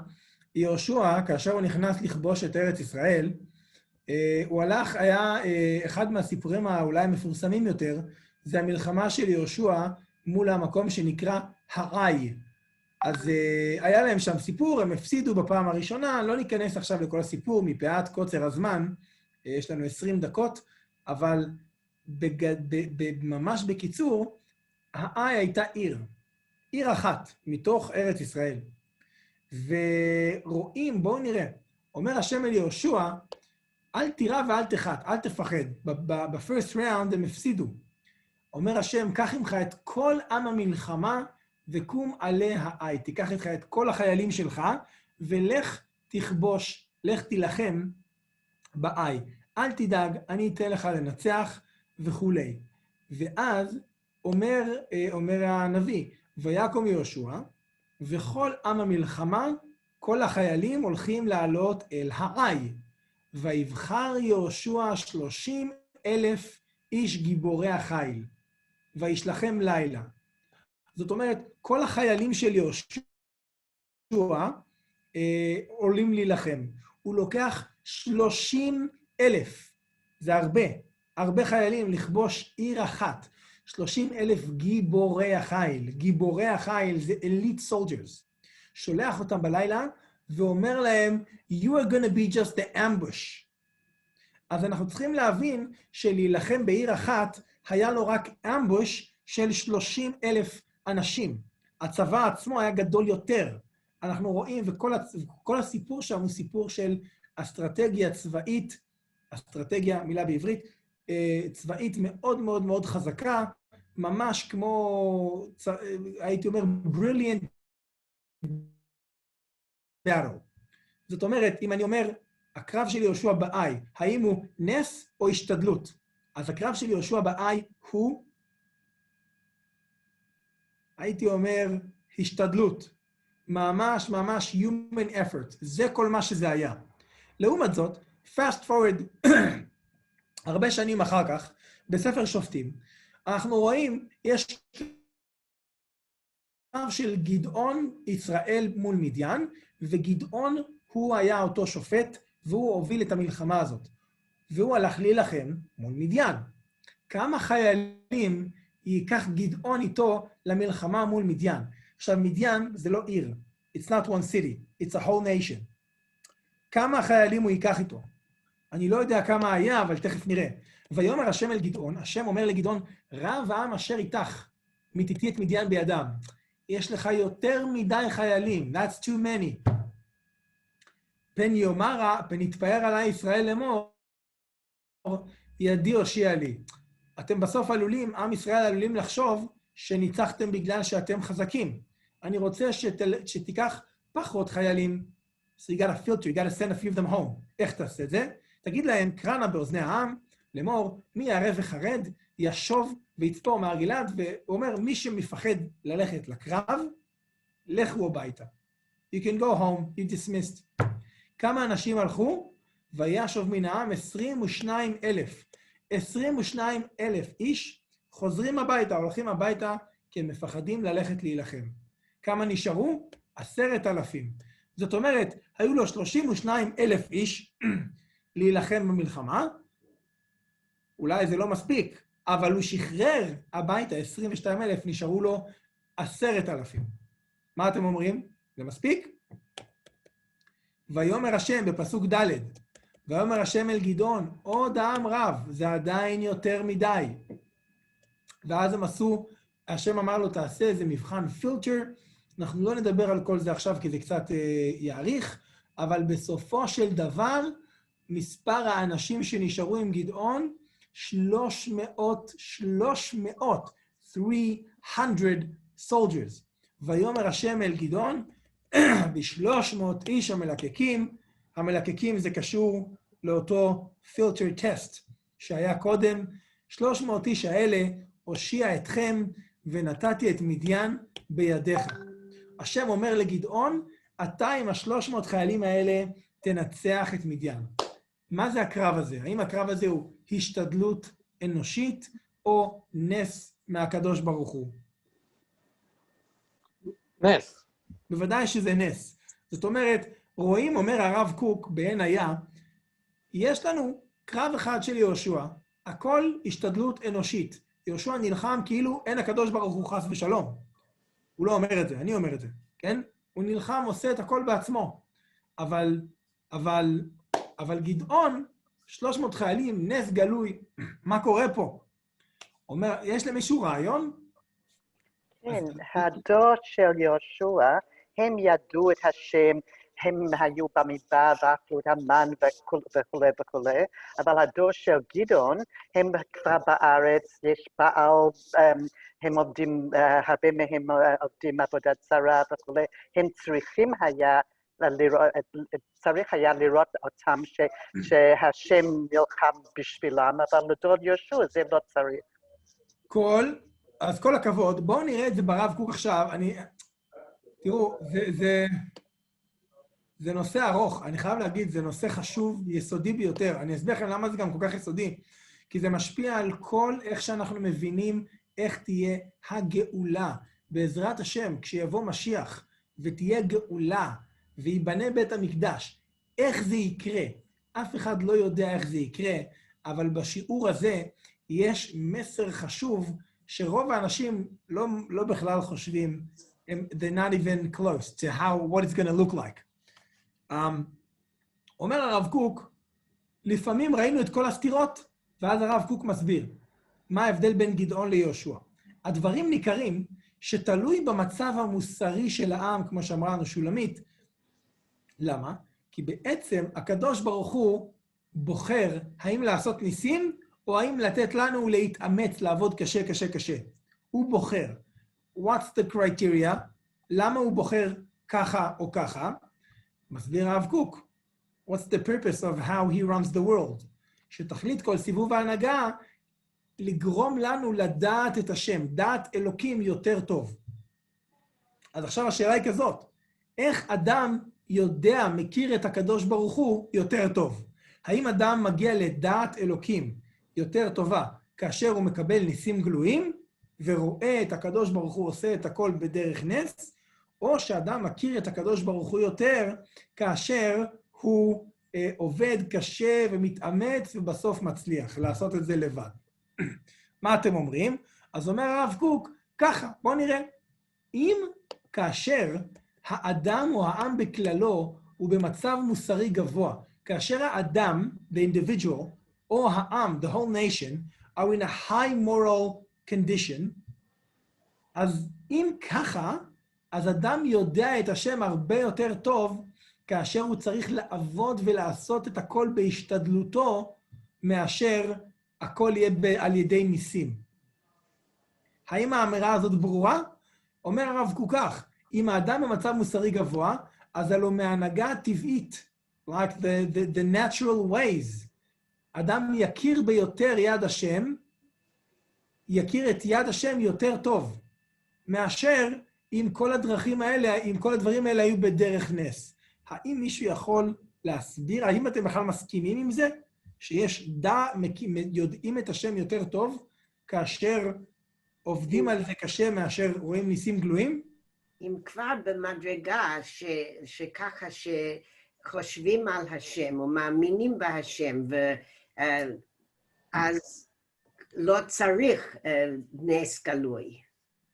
יהושע, כאשר הוא נכנס לכבוש את ארץ ישראל, הוא הלך, היה אחד מהסיפורים אולי המפורסמים יותר, זה המלחמה של יהושע מול המקום שנקרא העי. אז היה להם שם סיפור, הם הפסידו בפעם הראשונה, לא ניכנס עכשיו לכל הסיפור מפאת קוצר הזמן, יש לנו 20 דקות, אבל ממש בקיצור, העי הייתה עיר אחת מתוך ארץ ישראל. ורואים, בואו נראה, אומר השם אל יהושע, אל תירא ואל תחת, אל תפחד. בפרסט ראונד הם הפסידו. אומר השם, קח עמך את כל עם המלחמה וקום עלי העי. תיקח איתך את כל החיילים שלך ולך תכבוש, לך תילחם בעי. אל תדאג, אני אתן לך לנצח וכו'. ואז אומר הנביא, ויקום יהושע, וכל עם המלחמה, כל החיילים הולכים לעלות אל העי. ויבחר יהושע 30,000 איש גיבורי החיל, וישלחם לילה. זאת אומרת, כל החיילים של יהושע עולים להילחם. הוא לוקח 30,000, זה הרבה חיילים לכבוש עיר אחת. 30,000 גיבורי החיל. גיבורי החיל זה elite soldiers. שולח אותם בלילה ואומר להם, you are going to be just the ambush. אז אנחנו צריכים להבין שלהילחם בעיר אחת היה לו רק ambush של 30,000 אנשים. הצבא עצמו היה גדול יותר. אנחנו רואים, וכל הסיפור שם הוא סיפור של אסטרטגיה צבאית, אסטרטגיה, מילה בעברית, צבאית מאוד מאוד מאוד חזקה, ממש כמו, הייתי אומר, brilliant battle. זאת אומרת, אם אני אומר, הקרב של יהושע בעי, האם הוא נס או השתדלות? אז הקרב של יהושע בעי הוא, הייתי אומר, השתדלות. ממש human effort. זה כל מה שזה היה. לעומת זאת, fast forward, הרבה שנים אחר כך, בספר שופטים, אנחנו רואים, יש קרב של גדעון ישראל מול מדיין, וגדעון הוא היה אותו שופט, והוא הוביל את המלחמה הזאת. והוא הלך להילחם מול מדיין. כמה חיילים ייקח גדעון איתו למלחמה מול מדיין? עכשיו, מדיין זה לא עיר. It's not one city, it's a whole nation. כמה חיילים הוא ייקח איתו? אני לא יודע כמה היה, אבל תכף נראה. ויאמר השם אל גדעון, השם אומר לגדעון, רב העם אשר איתך, מתיתי את מדיין בידם. יש לך יותר מדי חיילים, that's too many. פן יתפאר עלי ישראל לאמור, ידי הושיע לי. אתם בסוף עלולים, עם ישראל עלולים לחשוב שניצחתם בגלל שאתם חזקים. אני רוצה שתיקח פחות חיילים, So you got to filter, you got to send a few of them home. איך תעשה את זה? תגיד להם, קרא נא באוזני העם, לאמור, מי ערב וחרד, ישוב ויצפור מהר גלעד, והוא אומר, מי שמפחד ללכת לקרב, לכו הביתה. You can go home, you dismissed. כמה אנשים הלכו? וישוב מן העם 22,000. 22,000 איש חוזרים הביתה, הולכים הביתה, כי הם מפחדים ללכת להילחם. כמה נשארו? 10,000. זאת אומרת, היו לו 32,000 איש להילחם במלחמה, אולי זה לא מספיק, אבל הוא שחרר הביתה 22,000, נשארו לו 10,000. מה אתם אומרים? זה מספיק? ויאמר השם בפסוק ד' ויאמר השם אל גדעון, עוד העם רב, זה עדיין יותר מדי. ואז הם עשו, השם אמר לו, תעשה איזה מבחן פילטר, אנחנו לא נדבר על כל זה עכשיו, כי זה קצת יאריך, אבל בסופו של דבר, מספר האנשים שנשארו עם גדעון, 300 soldiers. ויאמר השם אל גדעון, ב300 איש המלקקים, המלקקים זה קשור לאותו פילטר טסט שהיה קודם, 300 איש האלה הושיע אתכם ונתתי את מדיין בידיך. השם אומר לגדעון, אתה עם 300 חיילים האלה תנצח את מדיין. מה זה הקרב הזה? האם הקרב הזה הוא השתדלות אנושית או נס מהקדוש ברוך הוא? נס. בוודאי שזה נס. זאת אומרת, רואים, אומר הרב קוק בעין היה, יש לנו קרב אחד של יהושע, הכל השתדלות אנושית. יהושע נלחם כאילו אין הקדוש ברוך הוא חס ושלום. הוא לא אומר את זה, אני אומר את זה, כן? הוא נלחם, עושה את הכל בעצמו. אבל גדעון, 300 חיילים, נס גלוי, מה קורה פה? אומר, יש למישהו רעיון? כן, הדור של יהושע, הם ידעו את השם, הם היו במדבר ואכלו את המן וכו' וכו', אבל הדור של גדעון, הם כבר בארץ, יש בעל, הם עובדים, הרבה מהם עובדים עבודת זרה וכו', הם צריכים היה לראות אותם שהשם נלחם בשבילם, אבל לדור יהושע זה לא צריך. אז כל הכבוד, בואו נראה את זה ברב קוק עכשיו, תראו, זה נושא ארוך, אני חייב להגיד, זה נושא חשוב, יסודי ביותר. אני אסביר לכם למה זה גם כל כך יסודי. כי זה משפיע על כל איך שאנחנו מבינים איך תהיה הגאולה. בעזרת השם, כשיבוא משיח ותהיה גאולה ויבנה בית המקדש, איך זה יקרה? אף אחד לא יודע איך זה יקרה, אבל בשיעור הזה יש מסר חשוב שרוב האנשים לא בכלל חושבים, they're not even close to what it's going to look like. אומר הרב קוק, לפעמים ראינו את כל הסתירות, ואז הרב קוק מסביר מה ההבדל בין גדעון ליהושע. הדברים ניכרים שתלוי במצב המוסרי של העם, כמו שאמרנו שולמית. למה? כי בעצם הקדוש ברוך הוא בוחר האם לעשות ניסים, או האם לתת לנו להתאמץ, לעבוד קשה, קשה, קשה. הוא בוחר. What's the criteria? למה הוא בוחר ככה או ככה? מסביר הרב קוק. What's the purpose of how he runs the world? שתכלית כל סיבוב ההנהגה, לגרום לנו לדעת את השם, דעת אלוקים יותר טוב. אז עכשיו השאלה היא כזאת, איך אדם יודע, מכיר את הקדוש ברוך הוא יותר טוב? האם אדם מגיע לדעת אלוקים יותר טובה, כאשר הוא מקבל ניסים גלויים, ורואה את הקדוש ברוך הוא עושה את הכל בדרך נס, או שאדם מכיר את הקדוש ברוך הוא יותר, כאשר הוא עובד קשה ומתאמץ, ובסוף מצליח לעשות את זה לבד. מה אתם אומרים? אז אומר הרב קוק, ככה, בואו נראה. אם כאשר האדם או העם בכללו הוא במצב מוסרי גבוה, כאשר האדם, the individual, או העם, the whole nation, are in a high moral condition, אז אם ככה, אז אדם יודע את השם הרבה יותר טוב, כאשר הוא צריך לעבוד ולעשות את הכל בהשתדלותו, מאשר הכל יהיה על ידי ניסים. האם האמירה הזאת ברורה? אומר הרב קוק כך, אם האדם במצב מוסרי גבוה, אז הלוא מההנהגה הטבעית, like the natural ways, אדם יכיר ביותר יד השם, יכיר את יד השם יותר טוב, מאשר אם כל הדרכים האלה, אם כל הדברים האלה היו בדרך נס. האם מישהו יכול להסביר, האם אתם בכלל מסכימים עם זה, שיש יודעים את השם יותר טוב, כאשר עובדים על זה קשה מאשר רואים ניסים גלויים? אם כבר במדרגה שככה שחושבים על השם, או מאמינים בהשם, אז לא צריך נס גלוי.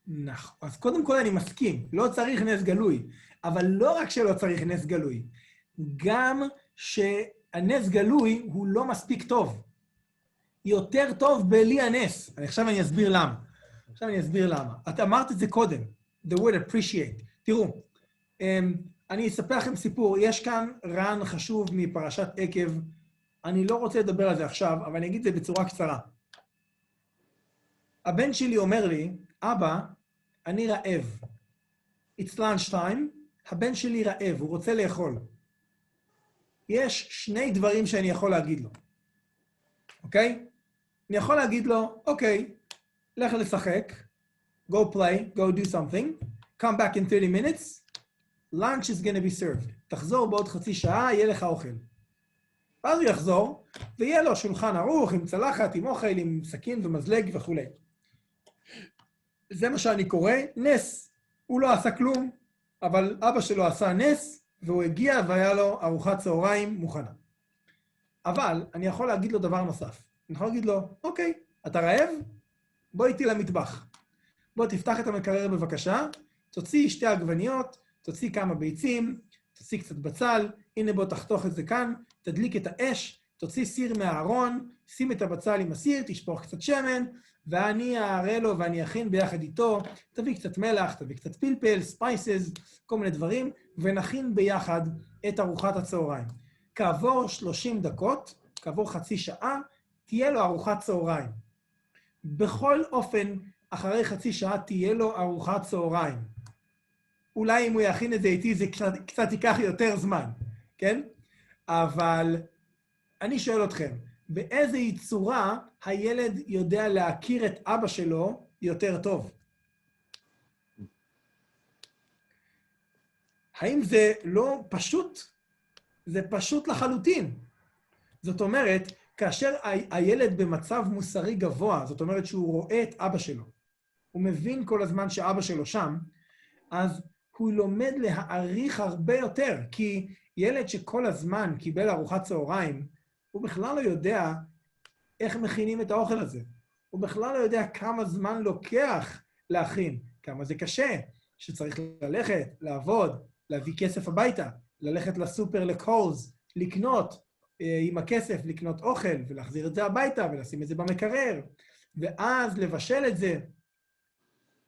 נכון, אז קודם כל אני מסכים, לא צריך נס גלוי, אבל לא רק שלא צריך נס גלוי, גם שהנס גלוי הוא לא מספיק טוב. יותר טוב בלי הנס. עכשיו אני אסביר למה. את אמרת את זה קודם, the word appreciate. תראו, אני אספר לכם סיפור, יש כאן רן חשוב מפרשת עקב, אני לא רוצה לדבר על זה עכשיו, אבל אני אגיד את זה בצורה קצרה. הבן שלי אומר לי, אבא, אני רעב. It's lunch time, הבן שלי רעב, הוא רוצה לאכול. יש שני דברים שאני יכול להגיד לו, אוקיי? אני יכול להגיד לו, אוקיי, לך לשחק, go play, go do something, come back in 30 minutes, lunch is going to be served. תחזור בעוד חצי שעה, יהיה לך אוכל. ואז הוא יחזור, ויהיה לו שולחן ערוך, עם צלחת, עם אוכל, עם סכין ומזלג וכו'. זה מה שאני קורא, נס. הוא לא עשה כלום, אבל אבא שלו עשה נס, והוא הגיע והיה לו ארוחת צהריים מוכנה. אבל אני יכול להגיד לו דבר נוסף. אני יכול להגיד לו, אוקיי, אתה רעב? בוא איתי למטבח. בוא תפתח את המקרר בבקשה, תוציא 2 עגבניות, תוציא כמה ביצים, תוציא קצת בצל, הנה בוא תחתוך את זה כאן, תדליק את האש, תוציא סיר מהארון, שים את הבצל עם הסיר, תשפוך קצת שמן, ואני אראה לו ואני אכין ביחד איתו, תביא קצת מלח, תביא קצת פלפל, ספייסס, כל מיני דברים, ונכין ביחד את ארוחת הצהריים. כעבור 30 דקות, כעבור חצי שעה, תהיה לו ארוחת צהריים. בכל אופן, אחרי חצי שעה תהיה לו ארוחת צהריים. אולי אם הוא יכין את זה איתי, זה קצת ייקח יותר זמן, כן? אבל אני שואל אתכם, באיזה צורה הילד יודע להכיר את אבא שלו יותר טוב? האם זה לא פשוט? זה פשוט לחלוטין. זאת אומרת, כאשר הילד במצב מוסרי גבוה, זאת אומרת שהוא רואה את אבא שלו, הוא מבין כל הזמן שאבא שלו שם, אז הוא לומד להעריך הרבה יותר, כי ילד שכל הזמן קיבל ארוחת צהריים, הוא בכלל לא יודע איך מכינים את האוכל הזה. הוא בכלל לא יודע כמה זמן לוקח להכין, כמה זה קשה, שצריך ללכת, לעבוד, להביא כסף הביתה, ללכת לסופר לקולס, לקנות עם הכסף, לקנות אוכל, ולהחזיר את זה הביתה, ולשים את זה במקרר, ואז לבשל את זה.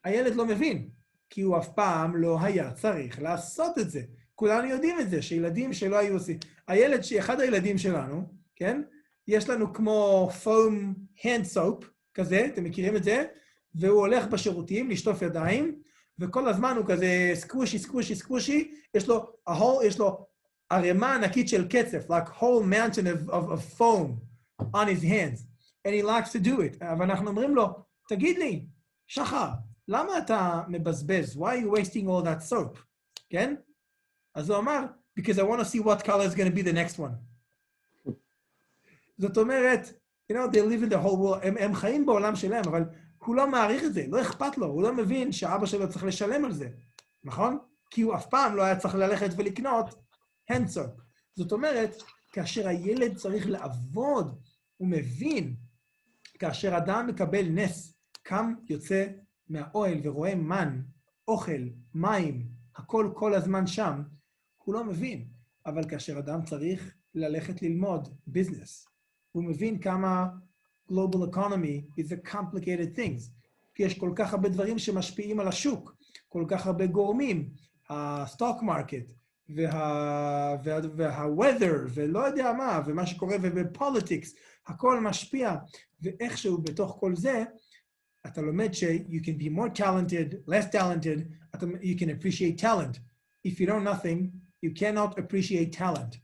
הילד לא מבין, כי הוא אף פעם לא היה צריך לעשות את זה. כולנו יודעים את זה, שילדים שלא היו עושים. הילד, אחד הילדים שלנו, כן? יש לנו כמו foam hand soap, כזה, אתם מכירים את זה? והוא הולך בשירותים לשטוף ידיים, וכל הזמן הוא כזה סקושי, סקושי, סקושי, יש לו ערימה ענקית של קצף, like whole mountain of foam on his hands, and he likes to do it. אבל אנחנו אומרים לו, תגיד לי, שחר, למה אתה מבזבז? Why are you wasting all that soap? כן? אז הוא אמר, because I want to see what color is going to be the next one. זאת אומרת, you know, they live in the whole world, הם חיים בעולם שלהם, אבל הוא לא מעריך את זה, לא אכפת לו, הוא לא מבין שאבא שלו צריך לשלם על זה, נכון? כי הוא אף פעם לא היה צריך ללכת ולקנות hand soap. זאת אומרת, כאשר הילד צריך לעבוד, הוא מבין, כאשר אדם מקבל נס, קם יוצא מהאוהל ורואה מן, אוכל, מים, הכל כל הזמן שם, הוא לא מבין. אבל כאשר אדם צריך ללכת ללמוד ביזנס, הוא מבין כמה global economy is a complicated things. כי יש כל כך הרבה דברים שמשפיעים על השוק, כל כך הרבה גורמים, ה-stock market, וה-weather, ולא יודע מה, ומה שקורה ב-politics, הכל משפיע. ואיכשהו בתוך כל זה, אתה לומד ש-you can be more talented, less talented, you can appreciate talent. If you know nothing, you cannot appreciate talent.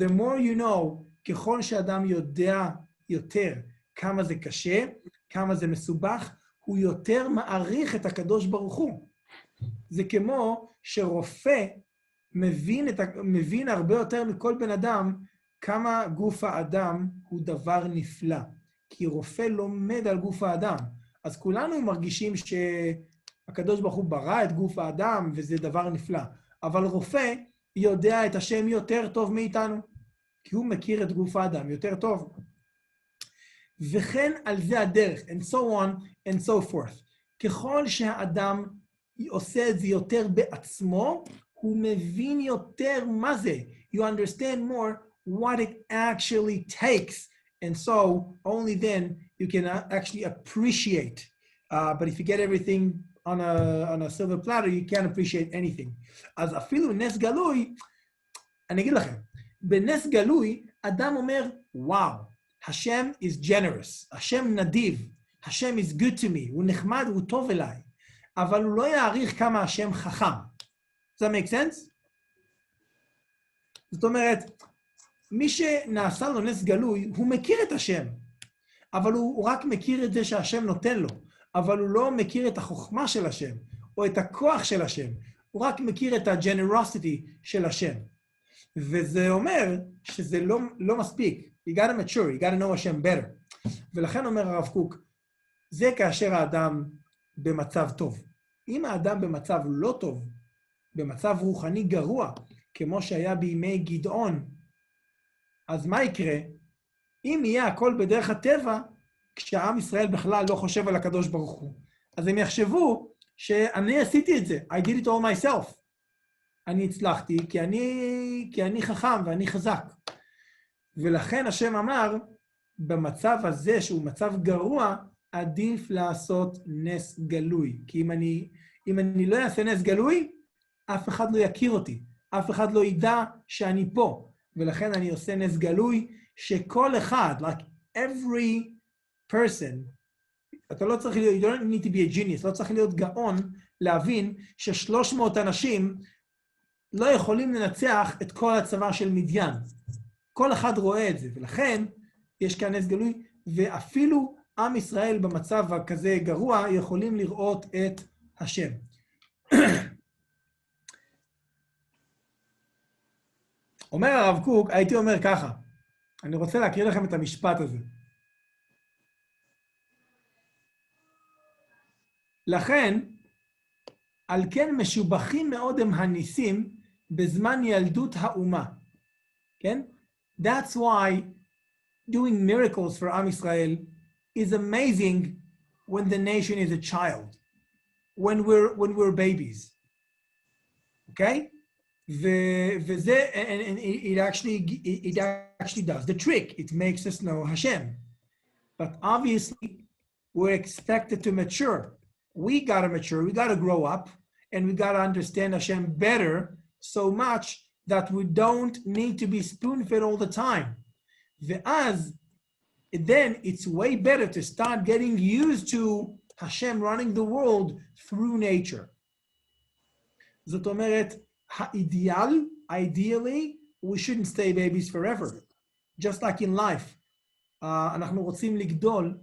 The more you know, ככל שאדם יודע יותר כמה זה קשה, כמה זה מסובך, הוא יותר מעריך את הקדוש ברוך הוא. זה כמו שרופא מבין הרבה יותר מכל בן אדם כמה גוף האדם הוא דבר נפלא. כי רופא לומד על גוף האדם. אז כולנו מרגישים שהקדוש ברוך הוא ברא את גוף האדם וזה דבר נפלא. אבל רופא יודע את השם יותר טוב מאיתנו, כי הוא מכיר את גוף האדם יותר טוב. וכן על זה הדרך, and so on and so forth. ככל שהאדם עושה את זה יותר בעצמו, הוא מבין יותר מה זה. You understand more what it actually takes. And so only then you can actually appreciate. But if you get everything on a silver platter, you can't appreciate anything. אז אפילו נס גלוי, אני אגיד לכם, בנס גלוי, אדם אומר, וואו, השם is generous, השם נדיב, השם is good to me, הוא נחמד, הוא טוב אליי, אבל הוא לא יעריך כמה השם חכם. Does that make sense? זאת אומרת, מי שנעשה לו נס גלוי, הוא מכיר את השם, אבל הוא רק מכיר את זה שהשם נותן לו, אבל הוא לא מכיר את החוכמה של השם, או את הכוח של השם, הוא רק מכיר את ה-generosity של השם. וזה אומר שזה לא מספיק. You gotta mature, you gotta know השם better. ולכן אומר הרב קוק, זה כאשר האדם במצב טוב. אם האדם במצב לא טוב, במצב רוחני גרוע, כמו שהיה בימי גדעון, אז מה יקרה? אם יהיה הכל בדרך הטבע, כשהעם ישראל בכלל לא חושב על הקדוש ברוך הוא, אז הם יחשבו שאני עשיתי את זה, I did it all myself. אני הצלחתי כי אני חכם ואני חזק. ולכן השם אמר, במצב הזה שהוא מצב גרוע, עדיף לעשות נס גלוי. כי אם אני לא אעשה נס גלוי, אף אחד לא יכיר אותי. אף אחד לא ידע שאני פה. ולכן אני עושה נס גלוי, שכל אחד, like every person, אתה לא צריך להיות, you don't need to be a genius, לא צריך להיות גאון להבין ש300 אנשים לא יכולים לנצח את כל הצבא של מדיין. כל אחד רואה את זה, ולכן יש כאן נס גלוי, ואפילו עם ישראל במצב הכזה גרוע יכולים לראות את השם. אומר הרב קוק, הייתי אומר ככה, אני רוצה להקריא לכם את המשפט הזה. לכן, על כן משובחים מאוד הם הניסים בזמן ילדות האומה. כן? That's why doing miracles for Am Israel is amazing when the nation is a child, when we're babies. Okay? וזה, and it actually does the trick. It makes us know Hashem. But obviously, we're expected to mature. We gotta mature, we gotta grow up, and we gotta understand Hashem better so much that we don't need to be spoon-fed all the time. Then it's way better to start getting used to Hashem running the world through nature. זאת אומרת, ideally, we shouldn't stay babies forever. Just like in life. אנחנו רוצים לגדול,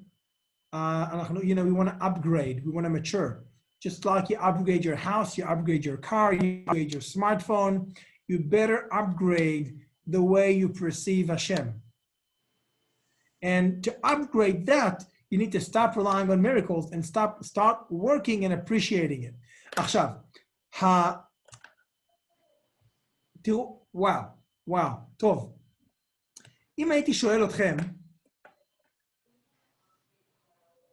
we want to upgrade, we want to mature. Just like you upgrade your house, you upgrade your car, you upgrade your smartphone, you better upgrade the way you perceive Hashem. And to upgrade that, you need to stop relying on miracles and start working and appreciating it. עכשיו, תראו, וואו, טוב. אם הייתי שואל אתכם,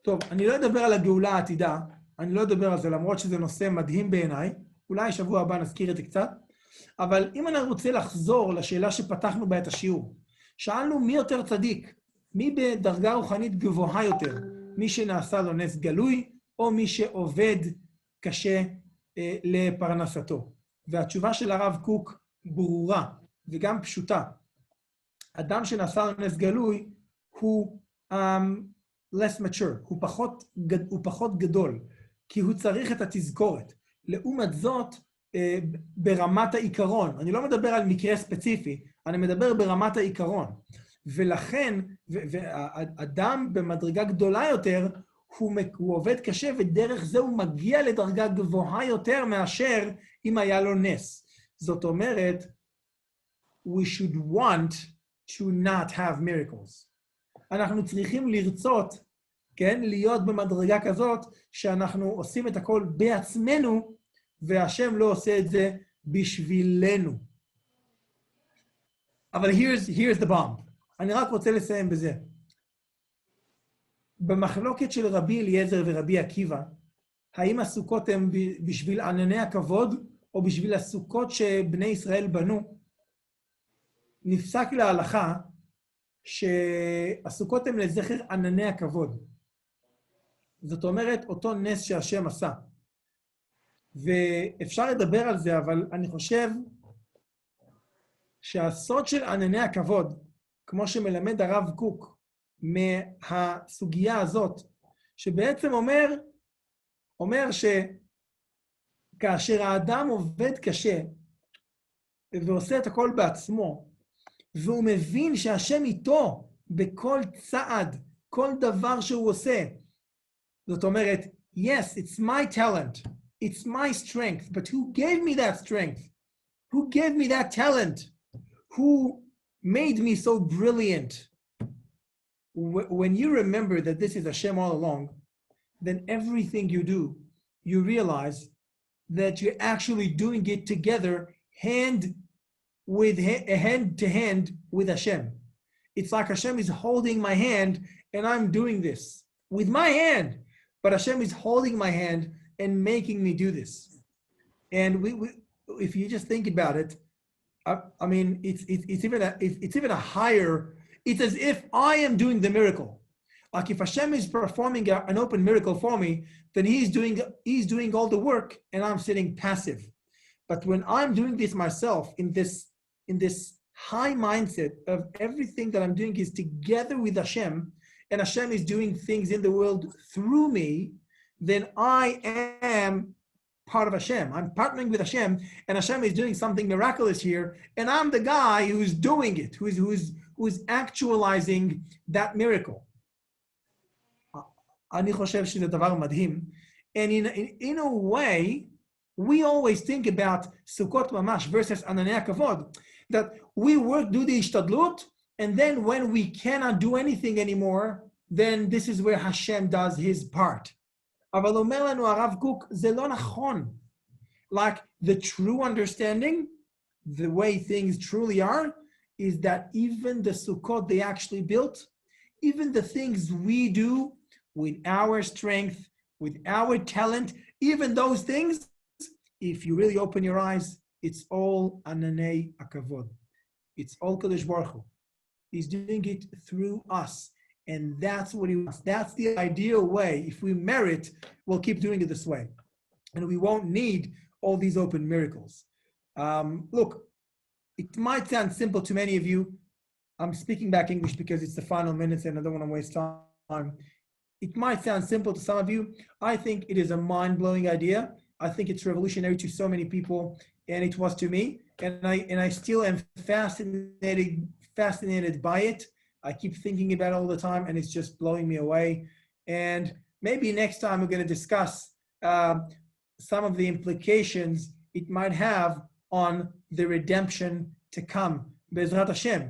טוב, אני לא אדבר על הגאולה העתידה, אני לא אדבר על זה, למרות שזה נושא מדהים בעיניי, אולי שבוע הבא נזכיר את זה קצת, אבל אם אני רוצה לחזור לשאלה שפתחנו בה את השיעור, שאלנו מי יותר צדיק, מי בדרגה רוחנית גבוהה יותר, מי שנעשה לו נס גלוי, או מי שעובד קשה לפרנסתו. והתשובה של הרב קוק ברורה וגם פשוטה. אדם שנעשה לו נס גלוי הוא less mature, הוא פחות גדול, כי הוא צריך את התזכורת. לעומת זאת, ברמת העיקרון. אני לא מדבר על מקרה ספציפי, אני מדבר ברמת העיקרון. ולכן, אדם במדרגה גדולה יותר, הוא עובד קשה, ודרך זה הוא מגיע לדרגה גבוהה יותר מאשר אם היה לו נס. זאת אומרת, we should want to not have miracles. אנחנו צריכים לרצות, כן, להיות במדרגה כזאת, שאנחנו עושים את הכל בעצמנו, והשם לא עושה את זה בשבילנו. אבל here's the bomb. אני רק רוצה לסיים בזה. במחלוקת של רבי אליעזר ורבי עקיבא, האם הסוכות הן בשביל ענני הכבוד, או בשביל הסוכות שבני ישראל בנו? נפסק להלכה שהסוכות הן לזכר ענני הכבוד. זאת אומרת, אותו נס שהשם עשה. ואפשר לדבר על זה, אבל אני חושב שהסוד של ענני הכבוד, כמו שמלמד הרב קוק מהסוגיה הזאת, שבעצם אומר שכאשר האדם עובד קשה ועושה את הכל בעצמו, והוא מבין שהשם איתו בכל צעד, כל דבר שהוא עושה, זאת אומרת, yes, it's my talent, it's my strength, but who gave me that strength? Who gave me that talent? Who made me so brilliant? When you remember that this is Hashem all along, then everything you do, you realize that you're actually doing it together, hand to hand with Hashem. It's like Hashem is holding my hand and I'm doing this with my hand, but Hashem is holding my hand and making me do this. And if you just think about it, I mean, it's even a higher. It's as if I am doing the miracle. Like if Hashem is performing an open miracle for me, then He's doing all the work, and I'm sitting passive. But when I'm doing this myself in this high mindset of everything that I'm doing is together with Hashem, and Hashem is doing things in the world through me, then I am part of Hashem. I'm partnering with Hashem, and Hashem is doing something miraculous here, and I'm the guy who's doing it, who's actualizing that miracle. אני חושב שזה דבר מדהים. And in a way, we always think about Sukkot Mamash versus Ananei HaKavod, that we do the Ishtadlut, and then when we cannot do anything anymore, then this is where Hashem does his part. אבל אומר לנו הרב קוק, זה לא נכון. Like the true understanding, the way things truly are, is that even the Sukkot they actually built, even the things we do with our strength, with our talent, even those things, if you really open your eyes, it's all Ananei HaKavod. It's all Kadosh Baruch Hu. He's doing it through us. And that's what he wants. That's the ideal way. If we merit, we'll keep doing it this way. And we won't need all these open miracles. Look, it might sound simple to many of you. I'm speaking back English because it's the final minutes and I don't want to waste time. It might sound simple to some of you. I think it is a mind-blowing idea. I think it's revolutionary to so many people, and it was to me. And I still am fascinated by it. I keep thinking about it all the time, and it's just blowing me away. And maybe next time we're going to discuss some of the implications it might have on the redemption to come. Be'ezrat Hashem.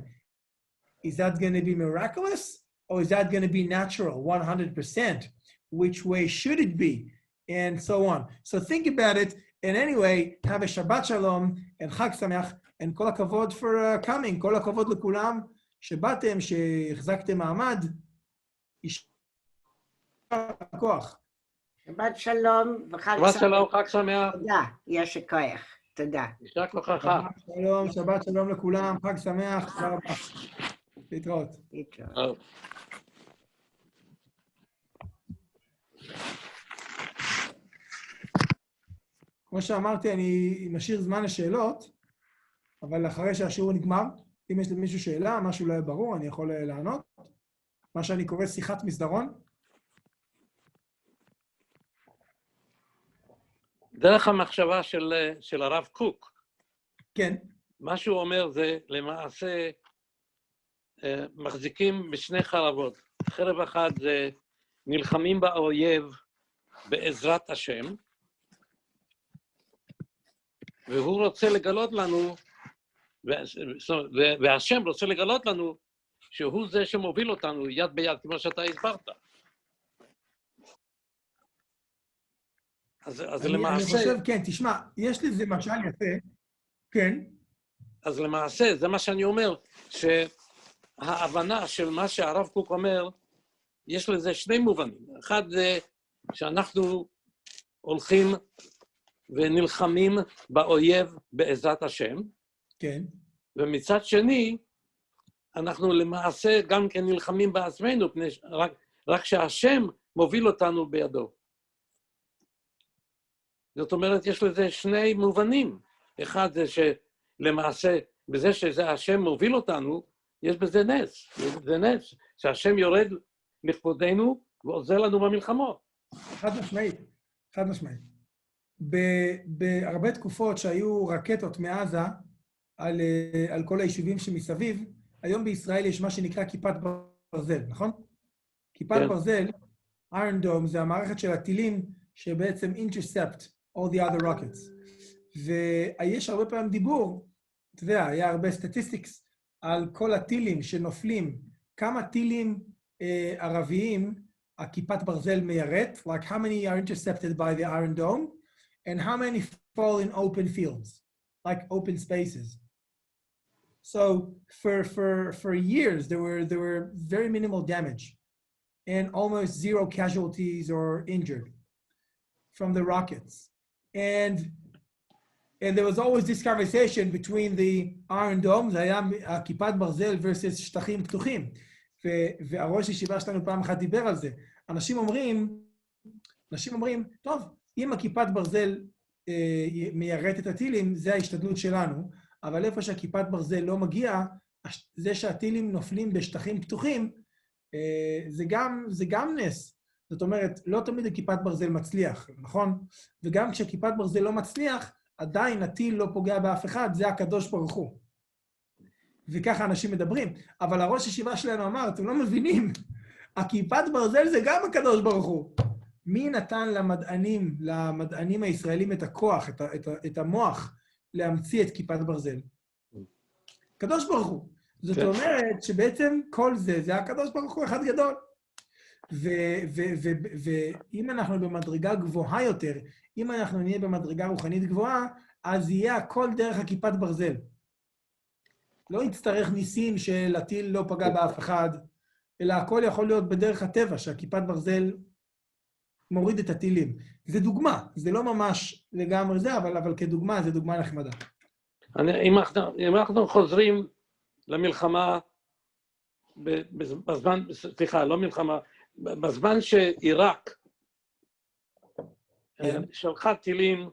Is that going to be miraculous? Or is that going to be natural, 100%? Which way should it be? And so on. So think about it. And anyway, have a Shabbat Shalom and Chag Sameach and Kol HaKavod for coming. Kol HaKavod lekulam. שבאתם, שהחזקתם מעמד, יישר כוח. שבת שלום וחג שמח. שבת שלום, חג שמח. תודה, יישר כוח. תודה. יישר כוחך. שבת שלום לכולם, חג שמח, תודה רבה. להתראות. להתראות. כמו שאמרתי, אני משאיר זמן לשאלות, אבל אחרי שהשיעור נגמר, אם יש למישהו שאלה, משהו לא היה ברור, אני יכול לענות. מה שאני קורא שיחת מסדרון. דרך המחשבה של הרב קוק. כן. מה שהוא אומר זה למעשה מחזיקים בשני חרבות. חרב אחד זה נלחמים באויב בעזרת השם, והוא רוצה לגלות לנו, והשם רוצה לגלות לנו שהוא זה שמוביל אותנו יד ביד, כמו שאתה הסברת. אז למעשה... אני חושב, כן, תשמע, יש לזה משל יפה, כן. אז למעשה, זה מה שאני אומר, שההבנה של מה שהרב קוק אומר, יש לזה שני מובנים. אחד זה שאנחנו הולכים ונלחמים באויב בעזרת השם, כן. ומצד שני, אנחנו למעשה גם כן נלחמים בעצמנו, רק שהשם מוביל אותנו בידו. זאת אומרת, יש לזה שני מובנים. אחד זה שלמעשה, בזה שזה השם מוביל אותנו, יש בזה נס. זה נס, שהשם יורד לכבודנו ועוזר לנו במלחמות. חד משמעית, חד משמעית. בהרבה תקופות שהיו רקטות מעזה על כל היישובים שמסביב, היום בישראל יש מה שנקרא כיפת ברזל, נכון? כיפת ברזל, Iron Dome, זה המערכת של הטילים שבעצם intercept all the other rockets. ויש הרבה פעמים דיבור, אתה יודע, היה הרבה statistics על כל הטילים שנופלים, כמה טילים ערביים הכיפת ברזל מיירט, like how many are intercepted by the Iron Dome, and how many fall in open fields, like open spaces. So for years, there were very minimal damage and almost zero casualties or injured from the rockets. And there was always this conversation between the Iron Dome, זה היה כיפת ברזל versus שטחים פתוחים. והראש ישיבה שלנו פעם אחת דיבר על זה. אנשים אומרים, טוב, אם הכיפת ברזל מיירט את הטילים, זה ההשתדלות שלנו, אבל איפה שהכיפת ברזל לא מגיע, זה שהטילים נופלים בשטחים פתוחים, זה גם נס. זאת אומרת, לא תמיד הכיפת ברזל מצליח, נכון? וגם כשכיפת ברזל לא מצליח, עדיין הטיל לא פוגע באף אחד, זה הקדוש ברוך הוא. וככה אנשים מדברים. אבל הראש ישיבה שלנו אמר, אתם לא מבינים, הכיפת ברזל זה גם הקדוש ברוך הוא. מי נתן למדענים הישראלים את הכוח, את המוח, להמציא את כיפת ברזל? קדוש ברוך הוא. זאת אומרת שבעצם כל זה הקדוש ברוך הוא אחד גדול. ואם אנחנו במדרגה גבוהה יותר, אם אנחנו נהיה במדרגה רוחנית גבוהה, אז יהיה הכל דרך הכיפת ברזל. לא יצטרך ניסים של הטיל לא פגע באף אחד, אלא הכל יכול להיות בדרך הטבע, שהכיפת ברזל מוריד את הטילים. זה דוגמה, זה לא ממש לגמרי זה, אבל כדוגמה, זה דוגמה נחמדה. אם אנחנו חוזרים למלחמה, בזמן, סליחה, לא מלחמה, בזמן שעיראק שלחה טילים,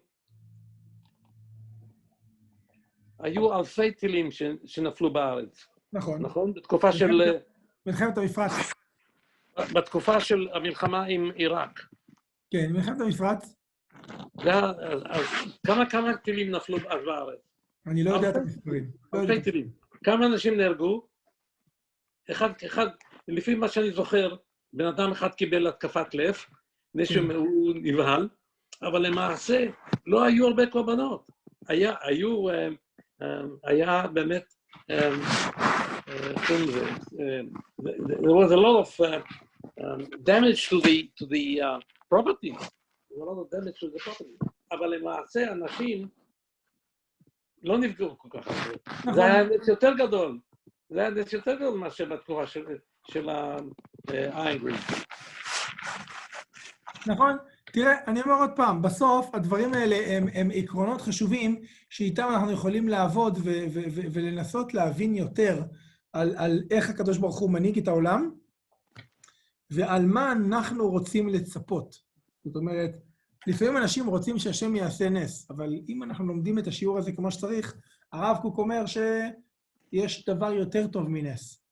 היו אלפי טילים שנפלו בארץ. נכון. נכון? בתקופה של... מלחמת המפרץ. בתקופה של המלחמה עם עיראק. כן, מלחמת המפרץ. כמה טילים נפלו אז בארץ? אני לא יודע את המספרים. אלפי טילים. כמה אנשים נהרגו? אחד, לפי מה שאני זוכר, בן אדם אחד קיבל התקפת לב, הוא נבהל, אבל למעשה לא היו הרבה קורבנות. היה באמת, there was a lot of damage to the property. There was a lot of damage to the property. אבל למעשה אנשים לא נפגעו כל כך הרבה. זה היה נס יותר גדול. זה היה נס יותר גדול מאשר בתקופה של האנגרי. נכון. תראה, אני אומר עוד פעם, בסוף הדברים האלה הם עקרונות חשובים שאיתם אנחנו יכולים לעבוד ולנסות להבין יותר על איך הקדוש ברוך הוא מנהיג את העולם, ועל מה אנחנו רוצים לצפות. זאת אומרת, לפעמים אנשים רוצים שהשם יעשה נס, אבל אם אנחנו לומדים את השיעור הזה כמו שצריך, הרב קוק אומר שיש דבר יותר טוב מנס.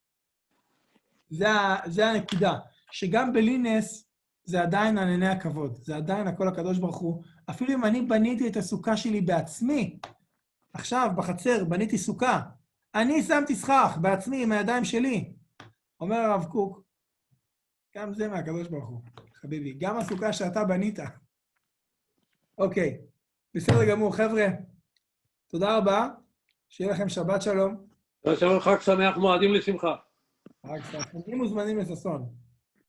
זה הנקודה, שגם בלי נס, זה עדיין ענני הכבוד, זה עדיין הכל הקדוש ברוך הוא, אפילו אם אני בניתי את הסוכה שלי בעצמי, עכשיו בחצר בניתי סוכה, אני שמתי סכך בעצמי עם הידיים שלי, אומר הרב קוק, גם זה מהקדוש ברוך הוא, חביבי, גם הסוכה שאתה בנית. אוקיי, בסדר גמור, חבר'ה, תודה רבה, שיהיה לכם שבת שלום. שלום, חג שמח, מועדים לשמחה. חג שמח, מוזמנים לששון.